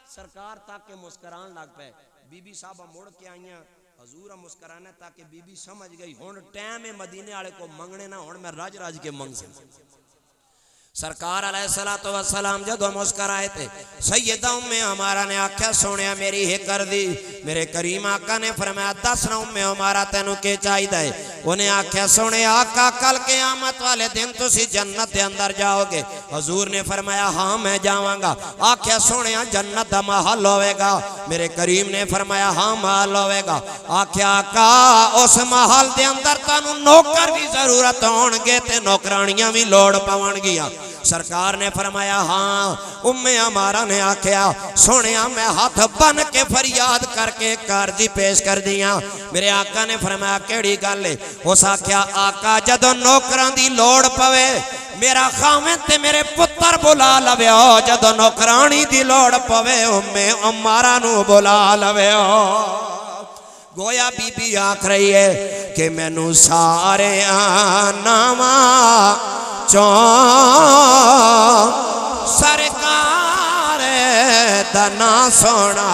سرکار تاک کے مسکران لگ پے بی بی صاحبہ مڑ کے آئیاں حضور مسکرانے تاکہ بی بی سمجھ گئی ہون ٹائم مدینے والے کو منگنے نہ ہون میں راج راج کے منگ سے سرکار علیہ السلام جدو مسکرائے تھے سیدہ ہمارا نے آکھیا سونیا میری ہے کر دی میرے کریم آقا نے فرمایا دس نہ ہمارا تینوں کے چاہی دے انہیں آکھیا سونے آقا کل قیامت والے دن تسی جنت دے اندر جاؤ گے حضور نے فرمایا ہاں میں جاواں گا آکھیا سونے جنت دا محل ہوئے گا میرے کریم نے فرمایا ہاں محل ہوئے گا آکھیا آقا اس محل دے اندر تانوں نوکر بھی ضرورت ہون گے تے نوکرانیاں بھی لوڑ پاون گیا سرکار نے فرمایا ہاں ہمارا نے آکھیا سونیا میں ہاتھ بن کے فریاد کر کے کارجی پیش کر دیا میرے آقا نے فرمایا کیڑی گل ہے اس آکھیا آقا جدو نوکران دی لوڑ پوے میرا خاوند تے میرے پتر بلا لویو جدو نوکرانی دی لوڑ پوے ہمارا نو بلا لویو گویا بی بی آکھ رہی ہے کہ مینوں سارے ناماں سرکار دنا سونا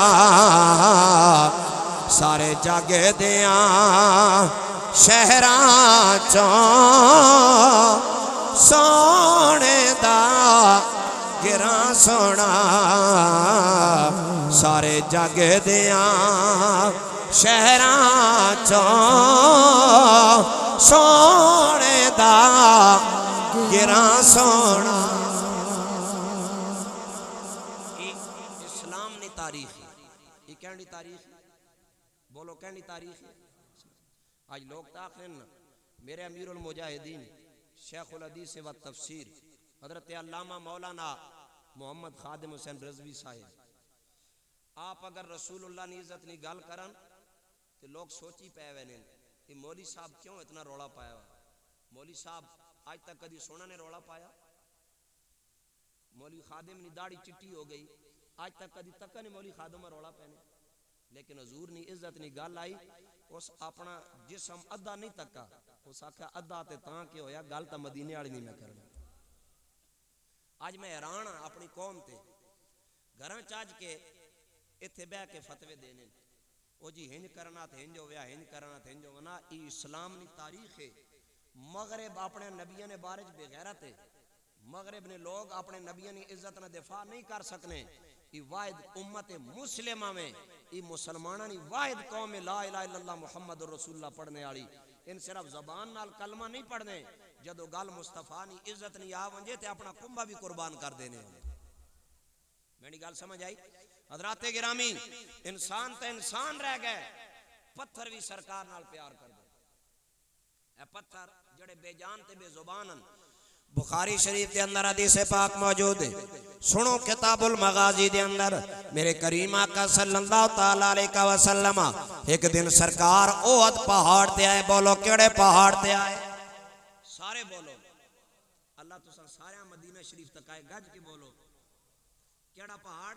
سارے جگ دیاں شہراں چوں سونے دا گراں سونا سارے جگ دیاں شہراں چوں سونے دا گراں سونا اسلام نے تاریخ یہ کہنی تاریخ بولو کہنی تاریخ آج لوگ تاخرین میرے امیر المجاہدین شیخ الحدیث و تفسیر حضرت علامہ مولانا محمد خادم حسین رضوی صاحب آپ اگر رسول اللہ نے عزت نہیں گال کرن تو لوگ سوچی پہ وینے کہ مولی صاحب کیوں اتنا روڑا پایا مولی صاحب آج تک کدی سونا نے روڑا پایا مولی خادم نے داڑھی چٹی ہو گئی آج تک کدی تکا نے مولی خادم میں روڑا پہنے لیکن حضور نے عزت نہیں گل آئی اس اپنا جسم ادھا نہیں تکا اس آکھا ادھا تے تاں کے ہویا گل تا مدینے والی نہیں میں کرنا آج میں حیران ہاں اپنی قوم تے گھراں چاج کے اتھے بہ کے فتوے دینے او جی ہنج کرنا تے ہنج ہویا ہنج کرنا تے ہنج ہونا ای اسلام نی تاریخ ہے مغرب اپنے نبیوں نے بارج بغیرت ہے مغرب نے لوگ اپنے نبیوں نے عزت نہ دفاع نہیں کر سکنے ای واحد امت مسلمہ میں ای مسلمانہ نی واحد قوم لا الہ الا اللہ محمد رسول اللہ پڑھنے آلی ان صرف زبان نال کلمہ نہیں پڑھنے جدو گال مصطفیٰ نی عزت نہیں آونجے تے اپنا کمبہ بھی قربان کر دینے میری گال سمجھ آئی حضرات گرامی انسان تے انسان رہ گئے پتھر بھی سرکار نال پیار کر دے اے پتھر جڑے بے جان تے بے زبانن بخاری شریف دے اندر حدیث پاک موجود ہے سنو کتاب المغازی دے اندر میرے کریم آقا صلی اللہ تعالیٰ علیہ وسلم ایک دن سرکار احد پہاڑ تے آئے بولو کیڑے پہاڑ تے آئے سارے بولو اللہ تسا سارے مدینہ شریف تک آئے گج کے بولو کیڑا پہاڑ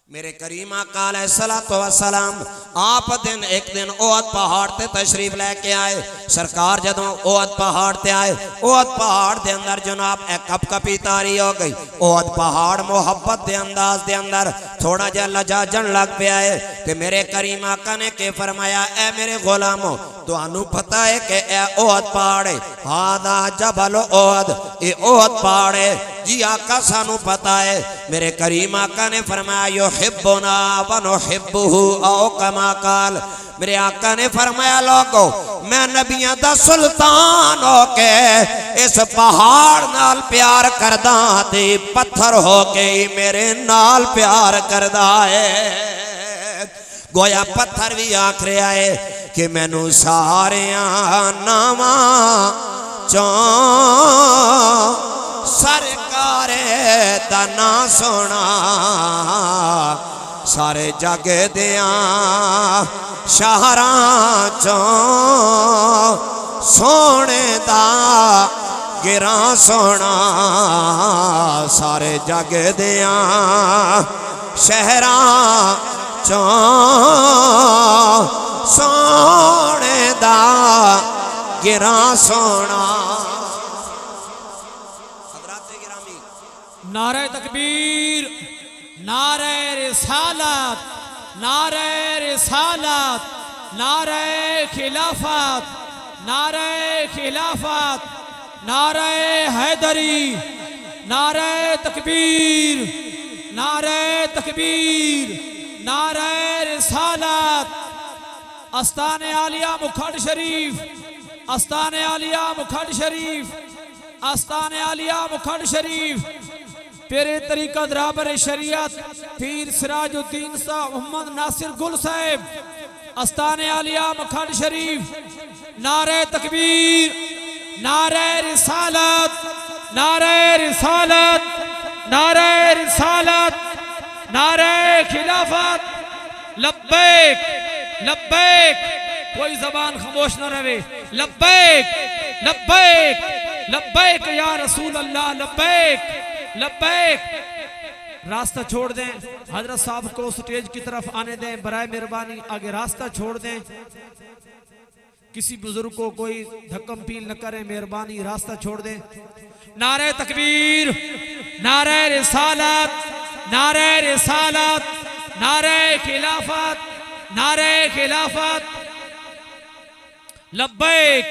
میرے کریم آقا علیہ السلام آپ ایک دن احد پہاڑ تے تشریف لے کے آئے سرکار جدوں احد پہاڑ تے آئے احد پہاڑ دے اندر جناب ایک کپ کپی تاری ہو گئی احد پہاڑ محبت دے انداز دے اندر تھوڑا جا لجا جن لگ پہ آئے کہ میرے کریم آقا نے کہ فرمایا اے میرے غلاموں تو انو پتہ ہے کہ اے احد پہاڑ ہے ہادا جبل احد اے احد پہاڑ ہے جی آقا سانو پتہ ہے میرے کریم آقا نے فرمایا یحبنا ونحبہ او کما قال میرے آقا نے فرمایا لوگو میں نبیاں دا سلطان ہو کے اس پہاڑ نال پیار کردہ تے پتھر ہو کے میرے نال پیار کردہ ہے گویا پتھر بھی آکھ رہے آئے کہ مینوں ساریاں ناواں چوں سرکار دا نام سونا سارے جگ دیاں شہراں چوں سونے دا گراں سونا سارے جگ دیاں شہراں چوں سونے دا گراں سونا. حضرات گرامی نعرہ تکبیر، نعرہ رسالت، نعرہ رسالت، نعرہ خلافت، نعرہ خلافت، نعرہ حیدری، نعرہ تکبیر، نعرہ تکبیر، نعرہ رسالت. استان عالیہ مکھڈ شریف، استان عالیہ مکھڈ شریف، استان عالیہ مکھڈ شریف. پیرے طریقت رابر شریعت پیر سراج الدین صاحب محمد ناصر گل صاحب، استان عالیہ مکھڈ شریف. نعرہ تکبیر، نعرہ رسالت، نعرہ رسالت، نعرہ رسالت، نعرہ خلافت. لبیک لبیک، کوئی زبان خاموش نہ رہے. لبیک لبیک لبیک یا رسول اللہ، لبیک لبیک. راستہ چھوڑ دیں، حضرت صاحب کو سٹیج کی طرف آنے دیں برائے مہربانی. آگے راستہ چھوڑ دیں، کسی بزرگ کو کوئی دھکم پیل نہ کریں مہربانی، راستہ چھوڑ دیں. نعرہ تکبیر، نعرہ رسالت، نعرہ رسالت، نعرہ خلافت، نعرہ خلافت. لبیک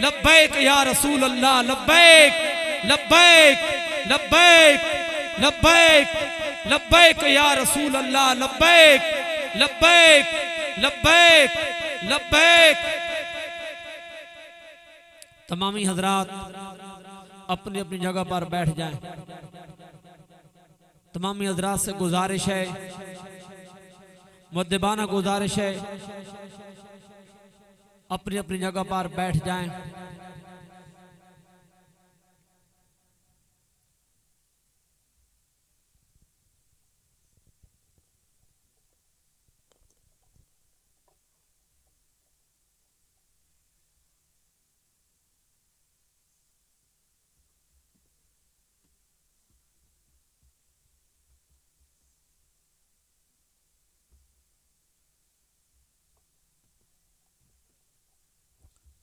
لبیک یا رسول اللہ، لبیک لبیک لبیک لبیک لبیک یا رسول اللہ، لبیک لبیک لبیک لبیک. تمامی حضرات اپنی اپنی جگہ پر بیٹھ جائیں. تمامی حضرات سے گزارش ہے، مؤدبانہ گزارش ہے، اپنی اپنی جگہ پر بیٹھ جائیں.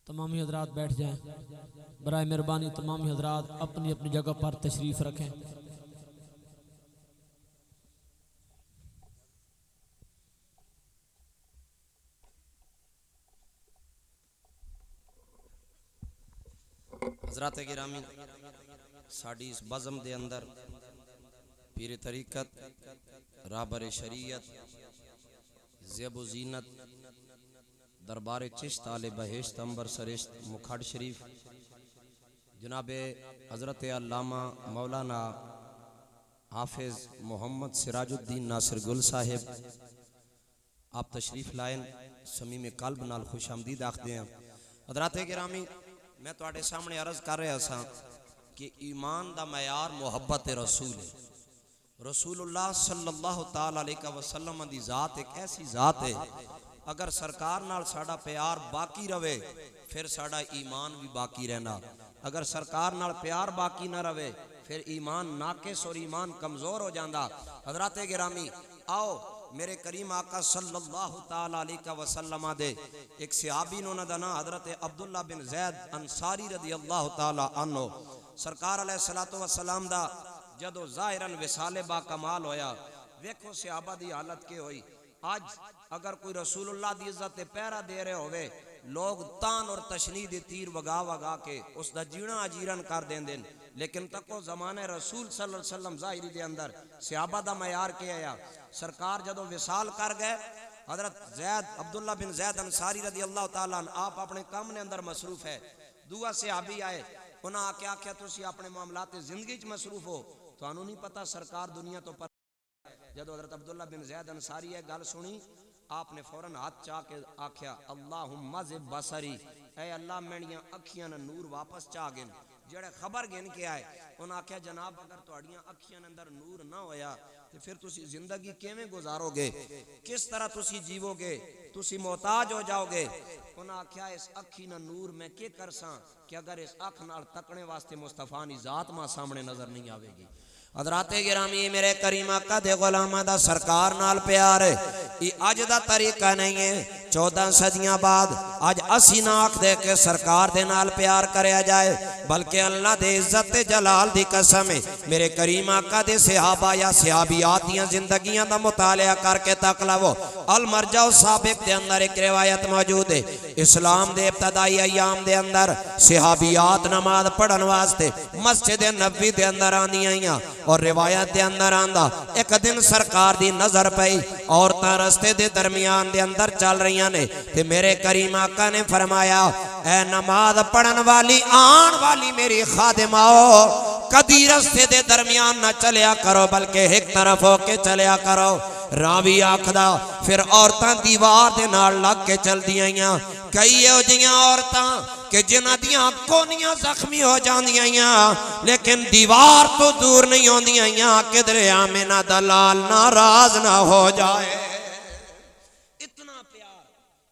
تمامی حضرات بیٹھ جائیں برائے مہربانی. تمامی حضرات اپنی اپنی جگہ پر تشریف رکھیں. حضرات گرامی، ساڑی اس بزم دے اندر پیر طریقت رہبر شریعت زیب و زینت دربار چشت آل بہشت انبر سرشت مکھڈ شریف جناب حضرت علامہ مولانا حافظ محمد سراج الدین ناصر گل صاحب آپ تشریف لائن سمیم قلب نال خوش آمدید آخدے ہیں. حضرات گرامی، میں تواڈے سامنے عرض کر رہا سا کہ ایمان دا معیار محبت رسول ہے. رسول اللہ صلی اللہ تعالی علیہ وسلم دی ذات ایک ایسی ذات ہے، اگر سرکار نال ساڑا پیار باقی رہے پھر ساڑا ایمان بھی باقی رہنا. اگر سرکار نال پیار باقی نہ رہے پھر ایمان ناقص اور ایمان کمزور ہو جاندہ. حضرات گرامی، آؤ میرے کریم آقا صلی اللہ تعالی علیہ وسلم دے ایک صحابی نو نا حضرت عبداللہ بن زید انصاری رضی اللہ تعالی عنہ. سرکار علیہ السلام دا جدو ظاہراً وصال با کمال ہویا، ویکھو صحابہ دی حالت کے ہوئی. آج اگر کوئی رسول اللہ دی عزت پیرا دے رہے ہوئے، لوگ تان اور تشنیع دی تیر وگا وگا کے اس دا جینا اجیرن کر دیں دیں. لیکن تکو زمانے رسول صلی اللہ علیہ وسلم ظاہری دے اندر صحابہ دا معیار کے آیا. سرکار جدو وصال کر گئے، حضرت زید عبداللہ بن زید انصاری رضی اللہ تعالیٰ عنہ آپ اپنے کام نے اندر مصروف ہے. دعا صحابی آئے، انہاں آکے آکھیا تسی اپنے معاملات زندگی چ مصروف ہو، تو انہوں نہیں پتا سرکار دنیا تو پر. جدو حضرت عبداللہ بن زید انصاری ہے گل سنی، آپ نے فوراً ہاتھ چاہ کے آکھیا اللہم ذب بصری، اے اللہ میڑیاں اکھیاں نہ نور واپس چاہ گن۔ جڑے خبر گن کے آئے انہاں آکھیا جناب اگر تہاڈیاں اکھیاں اندر نور نہ ہویا تو پھر تسی زندگی کیویں گزارو گے، کس طرح تسی جیو گے، تسی محتاج ہو جاؤ گے۔ انہاں آکھیا اس اکھی نہ نور میں کی کرساں کہ اگر اس اکھ نال تکنے واسطے مصطفیٰ دی ذات ماں سامنے نظر نہیں آوے گی۔ حضرات گرامی میرے کریم آقا دے غلامہ دا سرکار نال پیار ہے، یہ اج دا طریقہ نہیں ہے۔ 14 صدیاں بعد اج اسی نہ آکھ دے کہ سرکار دے نال پیار کریا جائے، بلکہ اللہ دے عزت جلال دی قسم ہے میرے کریم آقا دے صحابہ یا صحابیات دیاں زندگیاں دا مطالعہ کر کے تک لو۔ المرجع السابق دے اندر ایک روایت موجود ہے، اسلام دے ابتدائی ایام دے اندر صحابیات نماز پڑھن واسطے مسجد نبوی دے اندر آندیاں آئیاں، اور روایت دے اندر آندا ایک دن سرکار دی نظر پئی عورتاں رستے دے درمیان دے اندر چل رہیاں نے، تے میرے کریم آقا نے فرمایا اے نماز پڑھن والی آن والی میری خادماؤ، کدی رستے دے درمیان نہ چلیا کرو بلکہ ایک طرف ہو کے چلیا کرو۔ راوی آکھدا پھر عورتاں دیوار دے نال لگ کے چل دیاں، کئی ہو جیاں عورتاں کہ جنہ دیاں کونیاں زخمی ہو جاندیاں لیکن دیوار تو دور نہیں ہوندیاں کہ آمنہ دلال ناراض نہ ہو جائے۔ اتنا پیار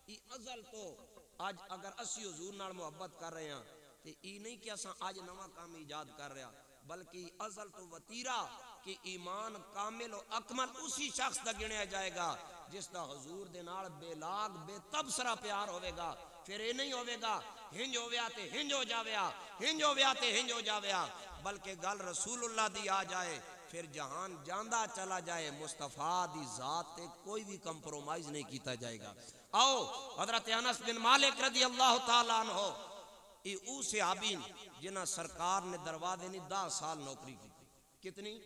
ای ازل تو آج اگر اسی حضور نال محبت کر رہے ہیں تو ای نہیں کہ اساں آج نواں کام ایجاد کر رہے ہیں، بلکہ ازل تو وطیرہ کہ ایمان کامل و اکمل اسی شخص دا گنیا جائے گا جس دا حضور دے نال بے لاگ بے تبصرہ پیار ہوئے گا۔ پھر یہ نہیں ہوئے گا ہنج ہو ویا تے ہنج ہو جاویا، ہنج ہو ویا تے ہنج ہو جاویا، بلکہ گل رسول اللہ دی آ جائے پھر جہان جاندہ چلا جائے، مصطفیٰ دی ذات تے کوئی بھی کمپرومائز نہیں کیتا جائے گا۔ آؤ حضرت انس بن مالک رضی اللہ تعالیٰ عنہ یہ او صحابین جنہ سرکار نے دروازے نہیں 10 سال نوکری کی، کتنی؟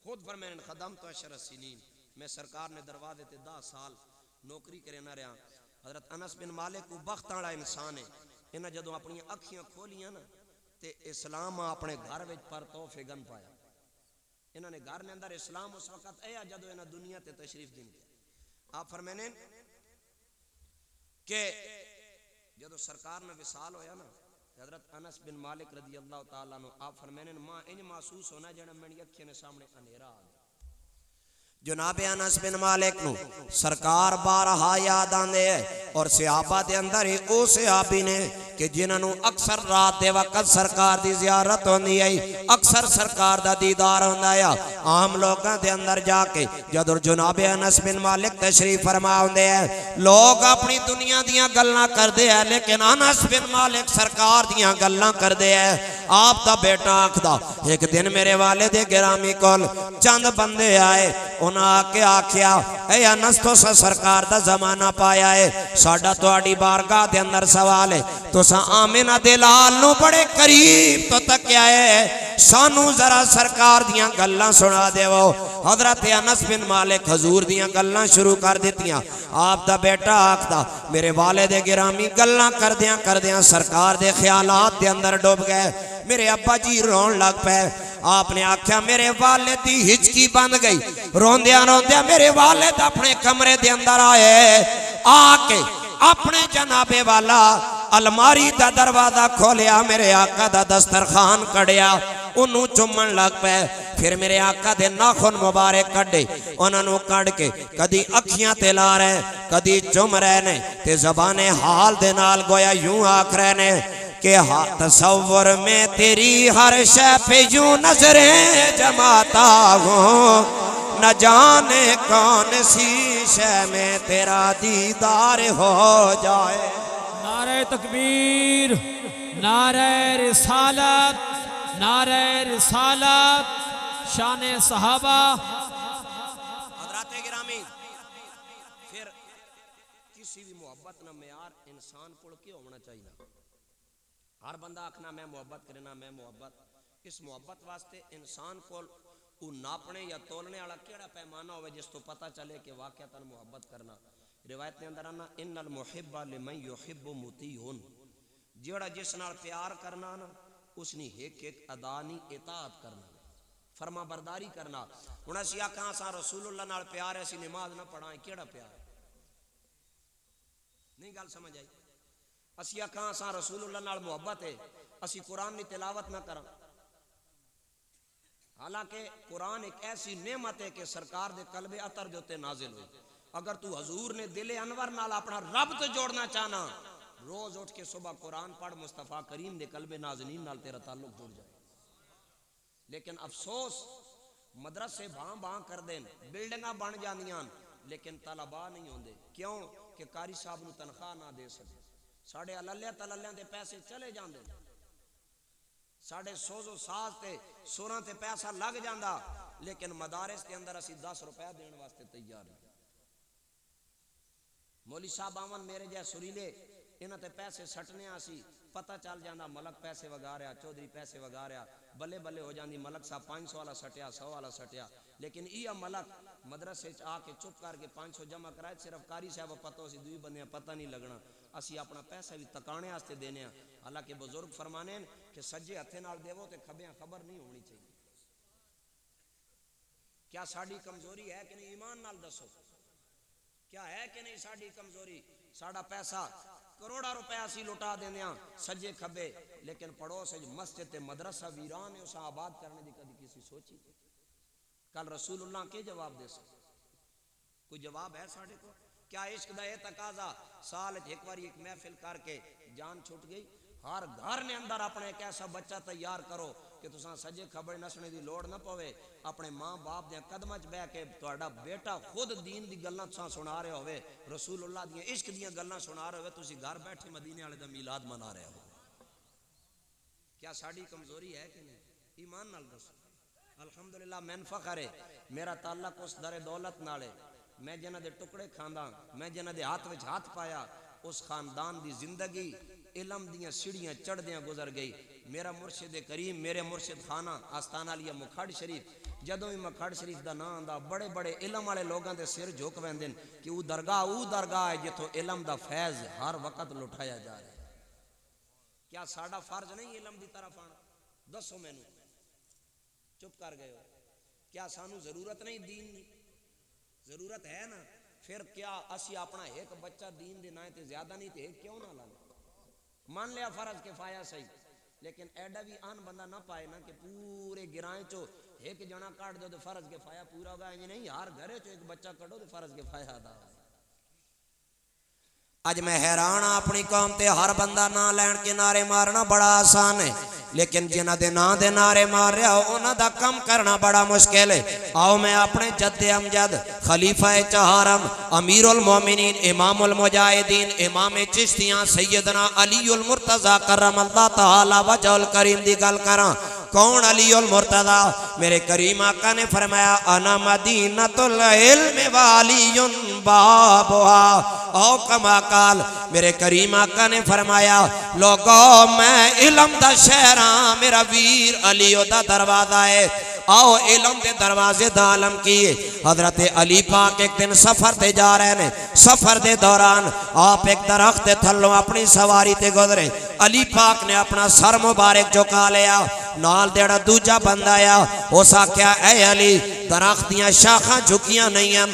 خود فرمائیں خدمت 10 سنین، میں سرکار نے دروازے تے 10 سال نوکری کرے نہ رہا۔ حضرت انس بن مالک کو بخت والا انسان ہے، انہاں جدوں اپنی اکھیاں کھولیاں نا تے اسلام اپنے گھر وچ پرتو فگن پایا۔ انہاں نے گھر نے اندر اسلام اس وقت اے جدوں انہاں دنیا تے تشریف دین گئے۔ آپ فرمائیں کہ جدوں سرکار نے وصال ہویا نا حضرت انس بن مالک رضی اللہ تعالیٰ عنہ آپ فرمائیں ماں انج محسوس ہونا جڑا میری اکھیاں نے سامنے اندھیرا آ گیا۔ جناب انس بن مالک نو سرکار بارہا یاد آندے اور صحابہ دے اندر ہی او صحابی نے کہ جنہاں نو اکثر رات دے وقت سرکار دی زیارت ہوندی ہے، اکثر سرکار دا دیدار ہوندا ہے۔ عام لوگاں دے اندر جا کے جدوں جناب انس بن مالک تشریف فرما ہوندے ہیں لوگ اپنی دنیا دیاں گلاں کردے ہیں، لیکن انس بن مالک سرکار دیاں گلاں کردے ہیں۔ آپ دا بیٹا آکھدا ایک دن میرے والد گرامی کول چند بندے آئے، انہاں کے آکھیا اے انس تو سرکار دا زمانہ پایا ہے، ساڈا تہاڈی بارگاہ دے اندر سوال ہے، تو سا آمنہ دلال نو بڑے قریب تو تکیا ہے، سانو ذرا سرکار دیاں گلاں سنا دے وہ۔ حضرت انس بن مالک حضور دیاں گلاں شروع کر دیتیاں۔ آپ دا بیٹا آکھدا میرے والد گرامی گلاں کردیاں سرکار دے خیالات دے اندر ڈوب گئے، میرے ابا جی رون لگ پے۔ آپ نے آکھیا میرے والد دی ہچکی بند گئی، روندیاں میرے والد اپنے کمرے دے اندر آئے، آکے اپنے جناب والا الماری دا دروازہ کھولیا، میرے آقا دا دسترخوان کڑیا، انہوں چمن لگ پے۔ پھر میرے آقا دے ناخن مبارک کڑے، انہوں کڑ کے کدی اکھیاں تے لا رہے کدی چم رہے نے تے زبان حال دے نال گویا یوں آکھ رہے نے کہ تصور میں تیری ہر شے پہ یوں نظریں جماتا ہوں، نہ جانے کون سی شے میں تیرا دیدار ہو جائے۔ نعرہ تکبیر، نعرہ رسالت، نعرہ رسالت، شان صحابہ۔ حضرات گرامی پھر کسی بھی محبت نہ معیار انسان کو کیوں ہونا چاہیے؟ ہر بندہ آکھنا میں محبت کرنا، میں محبت، اس محبت واسطے انسان کو وہ ناپنے یا تولنے والا کیڑا پیمانہ ہوئے جس تو پتہ چلے کہ واقعتاً محبت کرنا۔ روایت کے اندر آنا ان المحب لمن یحب مطیع، جیڑا جس نال پیار کرنا نا اس نے ایک ادا نہیں اطاعت کرنا، فرما برداری کرنا۔ ہن اسی آکھاں اساں رسول اللہ نال پیار ہے، اسی نماز نہ پڑھائیں، کیڑا پیار ہے؟ نہیں گل سمجھ آئی؟ اسی آکھاں اساں رسول اللہ نال محبت ہے، اسی قرآن دی تلاوت نہ کراں، حالانکہ قرآن ایک ایسی نعمت ہے کہ سرکار دے قلب اطہر دے اوتے نازل ہوئی۔ اگر تو حضور نے دل انور نال اپنا رب تو جوڑنا چاہنا، روز اٹھ کے صبح قرآن پڑھ، مصطفیٰ کریم دے قلب نازنین نال تیرا تعلق جڑ جائے۔ لیکن افسوس مدرسے بھاں بھاں کر دیں، بلڈنگاں بن جاندیاں، لیکن طلباء نہیں ہوندے۔ کیوں؟ کہ قاری صاحب نو تنخواہ نہ دے سکے، ساڑھے اللہ تللیاں دے پیسے چلے جاندے، ساڑھے سوز و ساز تے سوراں تے پیسہ لگ جاندہ، لیکن مدارس کے اندر اسی 10 روپے دین واسطے تیار ہیں۔ مولی صاحب آون میرے جائے سریلے، انہاں تے پیسے سٹنے آسی، پتہ چل جاندہ ملک پیسے وگا رہا، چودھری پیسے وگا رہا، بلے بلے ہو جاندی ملک صاحب 500 والا سٹیا، 100 والا سٹیا، لیکن یہ ملک مدرسے آ کے چپ کر کے 500 جمع کرائے، صرف قاری صاحب پتہ ہو سی، دوئی بندیاں پتہ نہیں لگنا، اسی اپنا پیسہ بھی تکانے آستے دینے ہیں۔ حالانکہ بزرگ فرمانے ہیں کہ سجے ہتھے نال دیو تے کھبیاں خبر نہیں ہونی چاہیے۔ کیا ساڑی کمزوری ہے کہ نہیں؟ ایمان نال دسو، کیا ہے کہ نہیں ساڑی کمزوری؟ ساڑا پیسہ کروڑا روپے اسی لٹا دینے ہیں سجے کھبے، لیکن پڑوس مسجد تے مدرسہ ویران ہے، اسا آباد کرنے دی کدی کسی سوچی؟ کل رسول اللہ کے جواب دے سکتے؟ کوئی جواب ہے ساڑے کو؟ کیا عشق دا یہ تقاضا سال ایک بار ایک محفل کر کے جان چھوٹ گئی؟ ہر گھر نے اندر اپنے ایک ایسا بچہ تیار کرو کہ تساں سجے کھبڑے نسنے دی لوڑ نہ پوے، اپنے ماں باپ دے قدماں وچ بیٹھ کے تہاڈا بیٹا خود دین دی گلاں تساں سنا رہے ہوئے، رسول اللہ دی عشق دیاں گلاں سنا رہے ہوئے، تسی گھر بیٹھے مدینے والے دا میلاد منا رہے ہو۔ کیا ساڑی کمزوری ہے کہ نہیں؟ ایمان نال دسو۔ الحمدللہ میں فخر ہے، میرا تعلق اس در دولت نال ہے، میں جنہ دے ٹکڑے کھاندا، میں جنہ دے ہاتھ وچ ہاتھ پایا، اس خاندان دی زندگی علم دیاں سیڑھیاں چڑھ دیاں گزر گئی۔ میرا مرشد کریم، میرے مرشد خانہ آستانہ لیا مکھڑ شریف، جدوں ہی مکھڑ شریف دا نام آندا بڑے بڑے علم والے لوگاں دے سر جھک ویندے کہ او درگاہ ہے جتھوں علم دا فیض ہر وقت لٹھایا جا رہا ہے۔ کیا ساڈا فرض نہیں علم دی طرف آنا؟ دسو مینوں، چپ کر گئے ہو؟ کیا سانو ضرورت نہیں دین دی؟ ضرورت ہے نا، پھر کیا اسی اپنا ایک بچہ دین دے نائے تے زیادہ نہیں تے کیوں نہ لانا؟ مان لیا فرض کفایہ صحیح، لیکن ایڈا بھی آن بندہ نہ پائے نا کہ پورے گرائیں چو ایک جنا کاٹ دو تو فرض کفایہ پورا ہوگا، نہیں ہر گھرے چو ایک بچہ کٹو تو فرض کفایہ ادا ہے۔ اج میں حیران ہاں اپنی قوم تے، ہر بندہ نا لین کے نعرے مارنا بڑا آسان ہے، لیکن جنہ دے نا دے نعرے مار رہا ہو انہاں دا کم کرنا بڑا مشکل ہے۔ آؤ میں اپنے جد امجد خلیفہ چہارم امیر المومنین امام المجاہدین امام چشتیاں سیدنا علی المرتضی کرم اللہ تعالی وجہ الکریم دی گل کراں۔ کون علی المرتضی؟ میرے کریم آقا نے فرمایا انا مدینۃ العلم والی بابھا، او کما قال میرے کریم آقا نے فرمایا لوگو میں علم دا شہر ہاں، میرا ویر علی دا دروازہ ہے، آؤ علم دے دروازے دا عالم کیے۔ حضرت علی پاک ایک دن سفر تے جا رہے ہیں، سفر دے دوران آپ ایک درخت تھلوں اپنی سواری تے گزرے، علی پاک نے اپنا سر مبارک جھکا لیا، نال دیڑا دوجا بندہ آیا، اس آکھیا اے علی درخت دیاں شاخاں جھکیاں نہیں ہیں،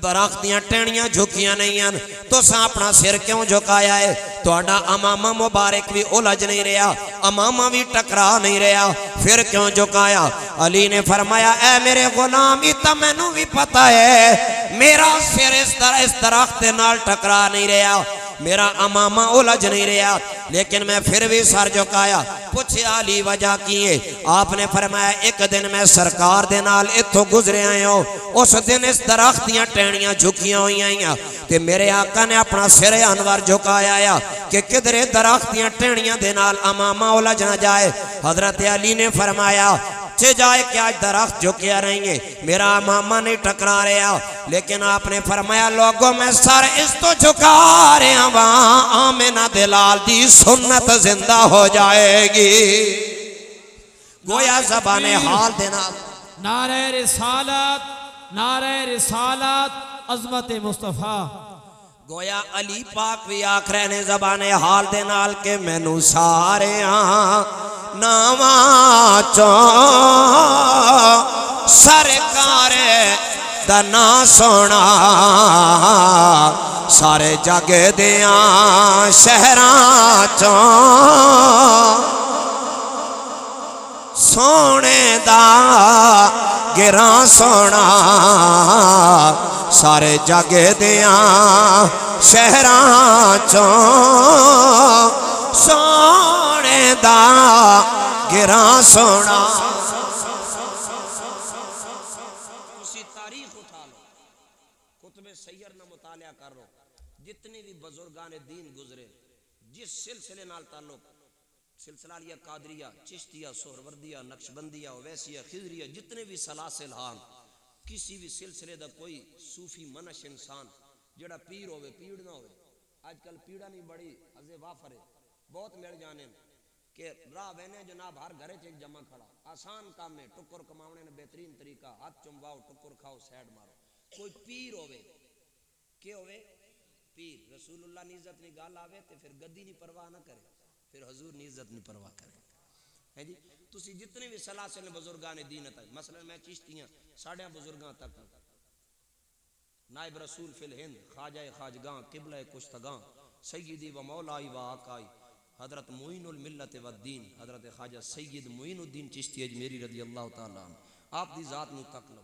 درخت دیاں ٹہنیاں جھکیاں نہیں ہیں، تو سا اپنا سر کیوں جھکایا ہے؟ تو اڈا امامہ مبارک بھی الجھ نہیں رہا، امامہ بھی ٹکرا نہیں رہا، پھر کیوں جھکایا؟ علی نے فرمایا اے میرے غلام اتا میں نو بھی پتا ہے میرا سر اس درخت نال ٹکرا نہیں رہا، میرا امامہ الجھ نہیں رہا، لیکن میں پھر بھی سر جھکایا۔ پوچھے علی وجہ کیے؟ آپ نے فرمایا ایک دن میں سرکار دے نال اتھو گزرے آئے ہوں، اس دن اس درخت دیاں ٹہنیاں جھکیاں ہوئی آئیاں تے میرے آقا نے اپنا سر انور جھکایا آیا کہ کدھرے درخت دیاں ٹہنیاں دے نال امامہ الجھ نہ جائے۔ حضرت علی نے فرمایا چے جائے کہ آج درخت جھکیا رہیں گے، میرا امامہ نہیں ٹکرا رہا، لیکن آپ نے فرمایا لوگوں میں سر اس تو جھکا رہے ہیں، وہاں آمنہ دلال دی سنت زندہ ہو جائے گی۔ گویا زبان حال دینا نعرہ رسالت، نعرہ رسالت، عظمت مصطفیٰ۔ گویا علی پاک بھی آخرے نے زبان حال دے نال کے مینوں سارے ناواں چوں سرکار دا نا سونا سارے جگ دیاں شہراں چوں سونے دا گراں سونا سارے جگ دیاں شہراں چوں سونے دا گراں سونا. اسی تاریخ اٹھا لو، کتب سیر نہ مطالعہ کر لو، جتنی بھی بزرگان دین گزرے جس سلسلے نال تعلق، سلسلہ لیا قادریہ، چشتیہ، سہروردیہ، نقشبندیہ، اویسیہ، خضریہ، جتنے بھی سلاسل ہاں، کسی بھی سلسلے دا کوئی صوفی منش انسان جڑا پیر ہوئے پیڑ نہ ہوئے. آج کل پیڑا نہیں بڑی حضے وافرے بہت مل جانے کہ راہ بہنے جناب ہر گھرے چیک جمع کھڑا، آسان کام ہے، ٹکر کماؤنے نے بہترین طریقہ، ہاتھ چمباؤ ٹکر کھاؤ سیڈ مارو. کوئی پیر ہوئے کیا ہوئے پیر، رسول اللہ نے عزت نہیں گال آوے تے پھر گدی نہیں پرواہ نہ کرے، پھر حضور نے عزت نہیں پرواہ کرے. ہے جی تسی جتنے بھی سلاسل بزرگان دین تک، مثلا میں چشتیاں ساڑھے بزرگاں تک، نائب رسول فی الہند خواجہ خواجگاں قبلہ کشتگاں سیدی و مولائی و آقائی حضرت معین الملت والدین حضرت خواجہ سید معین الدین چشتی اجمیری رضی اللہ تعالیٰ عنہ، آپ دی ذات نو تک لو.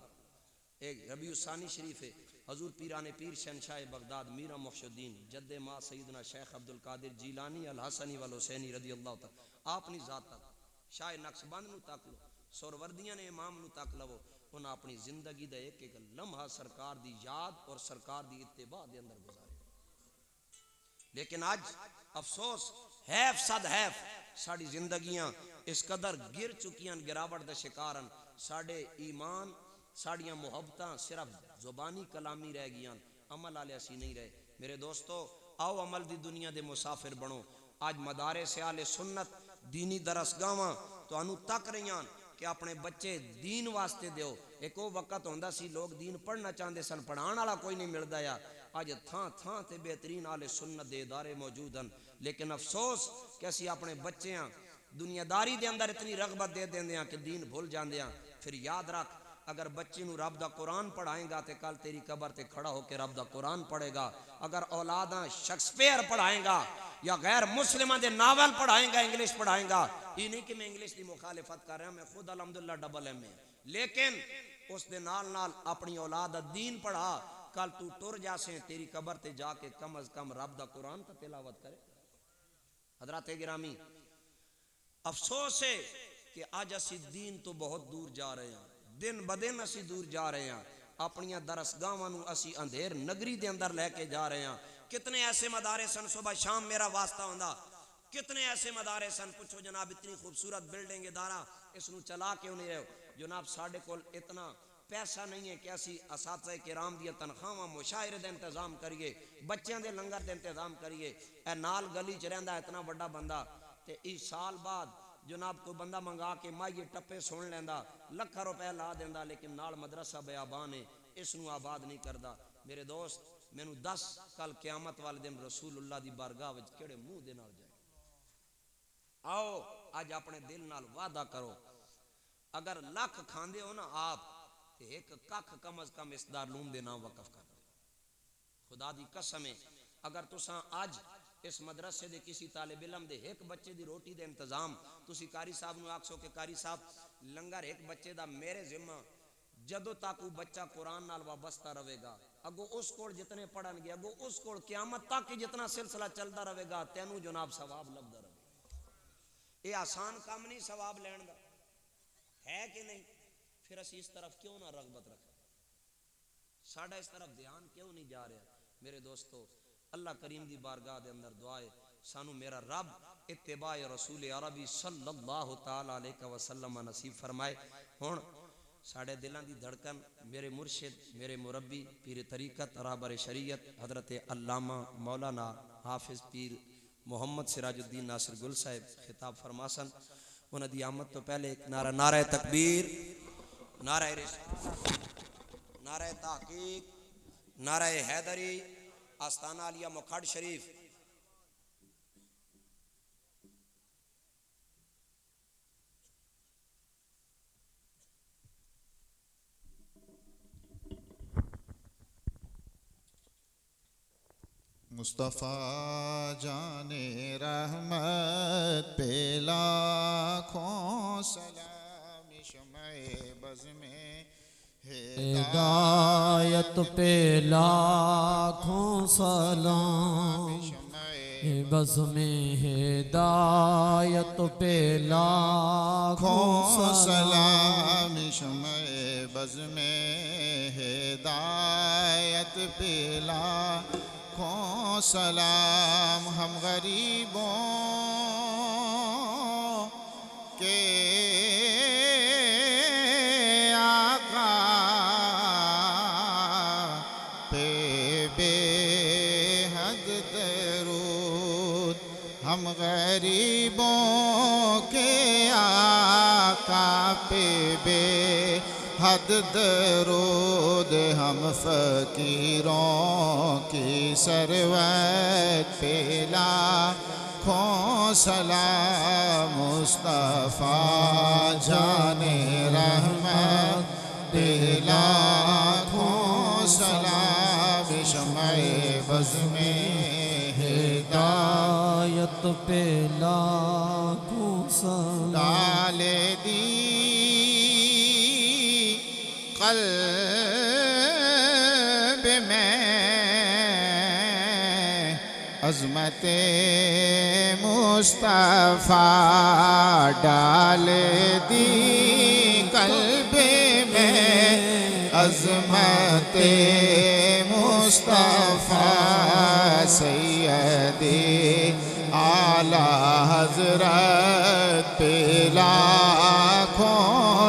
ایک ربیع الثانی شریف ہے، حضور پیران پیر شہنشاہ بغداد میرا محی الدین جد ماں سیدنا شیخ عبدالقادر جیلانی الحسنی والحسینی رضی اللہ تعالیٰ، آپ نی ذات تک شاہ نقشبند نو تک لو، سوروردیاں نے امام نو تک لو. انہاں اپنی زندگی دا ایک ایک لمحہ سرکار دی یاد اور سرکار دی اتباع دے اندر گزارے. لیکن آج افسوس حیف صد حیف ساڑی زندگیاں اس قدر گر چکیاں گراوٹ دا شکارن، ساڑے ایمان ساڑیاں محبتاں صرف زبانی کلامی رہ گیاں، عمل آلے اسی نہیں رہے. میرے دوستو آؤ عمل دی دنیا دے مسافر بنو. آج مدارس آل سنت دینی درسگاواں تو انو تک رہیاں کہ اپنے بچے دین واسطے دیو. ایک وہ وقت ہوندہ سی لوگ دین پڑھنا چاہندے سن، پڑھان والا کوئی نہیں ملدا یا آج تھاں تھاں تے بہترین آل سنت دے ادارے موجود ہیں. لیکن افسوس کہ اسی اپنے بچے ہیں دنیا داری دے اندر اتنی رغبت دے دیندے ہیں کہ دین بھول جاندے ہیں. پھر یاد رکھ اگر بچے نو رب دا قرآن پڑھائیں گا تے کل تیری قبر تے کھڑا ہو کے رب دا قرآن پڑھے گا. اگر اولاداں شیکسپیئر پڑھائیں گا یا غیر مسلمان دے ناول پڑھائیں گا، انگلش پڑھائیں گا، یہ نہیں کہ میں انگلش دی مخالفت کر رہا ہوں، میں خود الحمدللہ ڈبل ایم اے، لیکن اس دے نال نال اپنی اولاد دین پڑھا، کل تو ٹر جاسیں تیری قبر تے جا کے کم از کم رب دا قرآن تا تلاوت کرے. حضرات گرامی افسوس ہے کہ آج اسی دین تو بہت دور جا رہے ہیں، دن بدن اسی دور جا رہے ہیں، اپنیاں درسگاواں نو اسی اندھیر نگری دے اندر لے کے جا رہے ہیں. کتنے ایسے مدارس ہیں صبح شام میرا واسطہ ہوندا، کتنے ایسے مدارس ہیں پوچھو جناب اتنی خوبصورت بلڈنگ ادارہ اس نو چلا کیوں نہیں رہے. جناب ساڑھے کول اتنا پیسہ نہیں ہے کہ اسی اساتذہ کرام دی تنخواہاں مشاعرے دے انتظام کریے، بچیاں دے لنگر دے انتظام کریے. اے نال گلی چ رہندا اتنا بڑا بندہ تے اس سال بعد جناب کوئی بندہ منگا کے مائیے ٹپے سن لیندا، لکھا روپے لا دیندا، لیکن نال مدرسہ بیابان ہے اس نو آباد نہیں کردا. میرے دوست مینوں دس کل قیامت والے دن رسول اللہ دی بارگاہ وچ کیڑے منہ دے نال جائے. آؤ اج اپنے دل نال وعدہ کرو اگر لکھ کھاندے ہو نا آپ تے ایک ککھ کم از کم اس دارالعلوم دے نام وقف کر دو. خدا دی قسم ہے اگر تساں اج اس مدرسے دے کسی طالب علم دے ایک بچے دی روٹی دے انتظام تسی قاری صاحب نو آکھو کہ قاری صاحب لنگر ایک بچے دا میرے ذمہ، جدو تک وہ بچہ قرآن نال وابستہ رہے گا اگو اس کول جتنے پڑھن گے اگو اس کول قیامت تک جتنا سلسلہ چلتا رہے گا تینوں جناب ثواب لبدا رہے. یہ آسان کام نہیں ثواب لین دا ہے کہ نہیں؟ پھر اسی اس طرف کیوں نہ رغبت رکھیں، ساڑھا اس طرف دھیان کیوں نہیں جا رہا. میرے دوستو اللہ کریم دی بارگاہ دے اندر دعائے سانو میرا رب اتباع رسول عربی صلی اللہ تعالی علیہ وسلم نصیب فرمائے. ہن ساڑھے دلان دی دھڑکن میرے مرشد میرے مربی پیر طریقت رہبر شریعت حضرت علامہ مولانا حافظ پیر محمد سراج الدین ناصر گل صاحب خطاب فرماسن. انہاں دی آمد تو پہلے ایک نعرہ نعرہ تکبیر، نعرہ رسالت، نعرہ تحقیق، نعرہ حیدری، آستانہ علیہ مکھڑ شریف. مصطفیٰ جان رحمت پہ لاکھوں سلام، شمع بز میں ہدایت پہ لاکھوں سلام، بز میں ہدایت پہ لاکھوں سلام، شمع بز میں ہدایت پہ لاکھوں سلام، ہم غریبوں کے آقا پہ بے حد درود، ہم غریبوں کے آقا پہ بے حد درود، ہم فقیروں کی ثروت پہ لاکھوں سلام، مصطفیٰ جان رحمت پہ لاکھوں سلام، شمع بز میں ہدایت پہ لاکھوں سلام، ڈال دی قلب میں عظمت مصطفیٰ، ڈال دی قلب میں عظمت مصطفیٰ، سیدی اعلیٰ حضرت پہ لاکھوں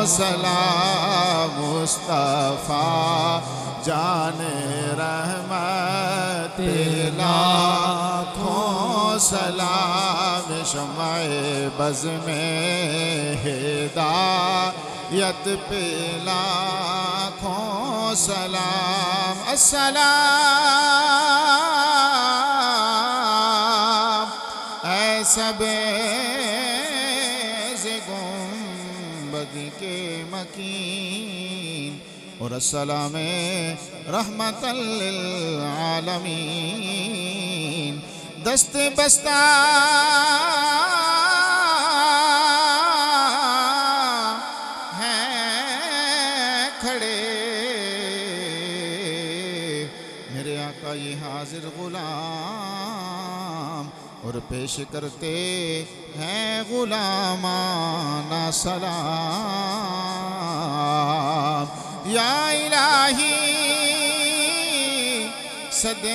سلام، مصطفیٰ جان رحمت پہ لاکھوں سلام، شمع بز میں ہدایت پہ لاکھوں سلام، السلام اے سبز گنبد کے مکین، اور السلام رحمت للعالمین، دست بستہ ہیں کھڑے میرے آقا یہ حاضر غلام، اور پیش کرتے ہیں غلامانہ سلام، یا الہی صدقہ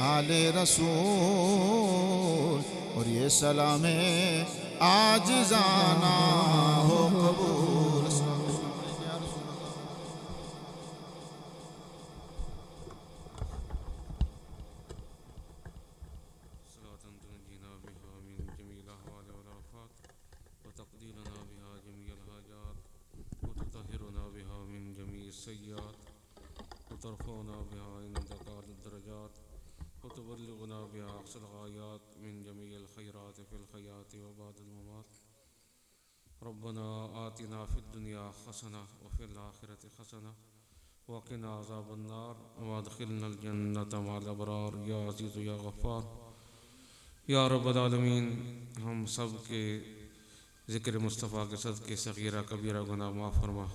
آل رسول، اور یہ سلام عاجزانہ ہو قبول، وترفعنا بها عندك أعلى الدرجات، وتبلغنا بها أقصى الغايات من جميع الخيرات في الحياة وبعد الممات. ربنا آتنا في الدنيا حسنة وفي الآخرة حسنة وقنا عذاب النار وادخلنا الجنة مع الأبرار يا عزيز يا غفار یا رب العالمین. ہم سب کے ذکر مصطفیٰ کے صدقے صغیرہ کبیرہ گناہ معاف فرما.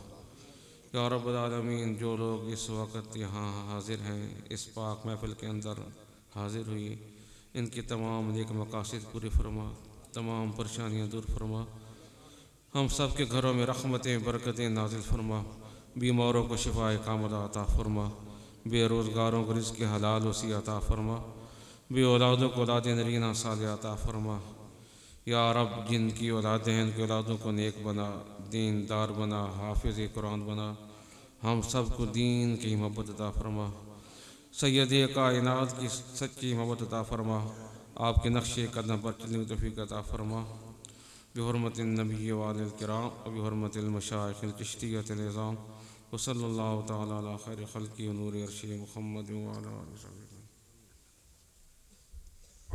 یا رب العالمین، جو لوگ اس وقت یہاں حاضر ہیں، اس پاک محفل کے اندر حاضر ہوئی، ان کی تمام نیک مقاصد پوری فرما، تمام پریشانیاں دور فرما. ہم سب کے گھروں میں رحمتیں برکتیں نازل فرما. بیماروں کو شفاء کاملہ عطا فرما. بے روزگاروں کو رزق حلال وسیع عطا فرما. بے اولادوں کو اولاد نرینہ صالحہ عطا فرما. یا رب، جن کی اولادیں ہیں ان کی اولادوں کو نیک بنا، دیندار بنا، حافظ قرآن بنا. ہم سب کو دین کی محبت عطا فرما. سید کائنات کی سچی محبت عطا فرما. آپ کے نقش قدم پر چلنے کی توفیق عطا فرما. بحرمت النبی وآل الکرام وبحرمت المشائخ الچشتیۃ العظام، وصلی اللہ تعالی علی خیر خلقہ ونور عرشہ محمد وعلی آلہ وصحبہ.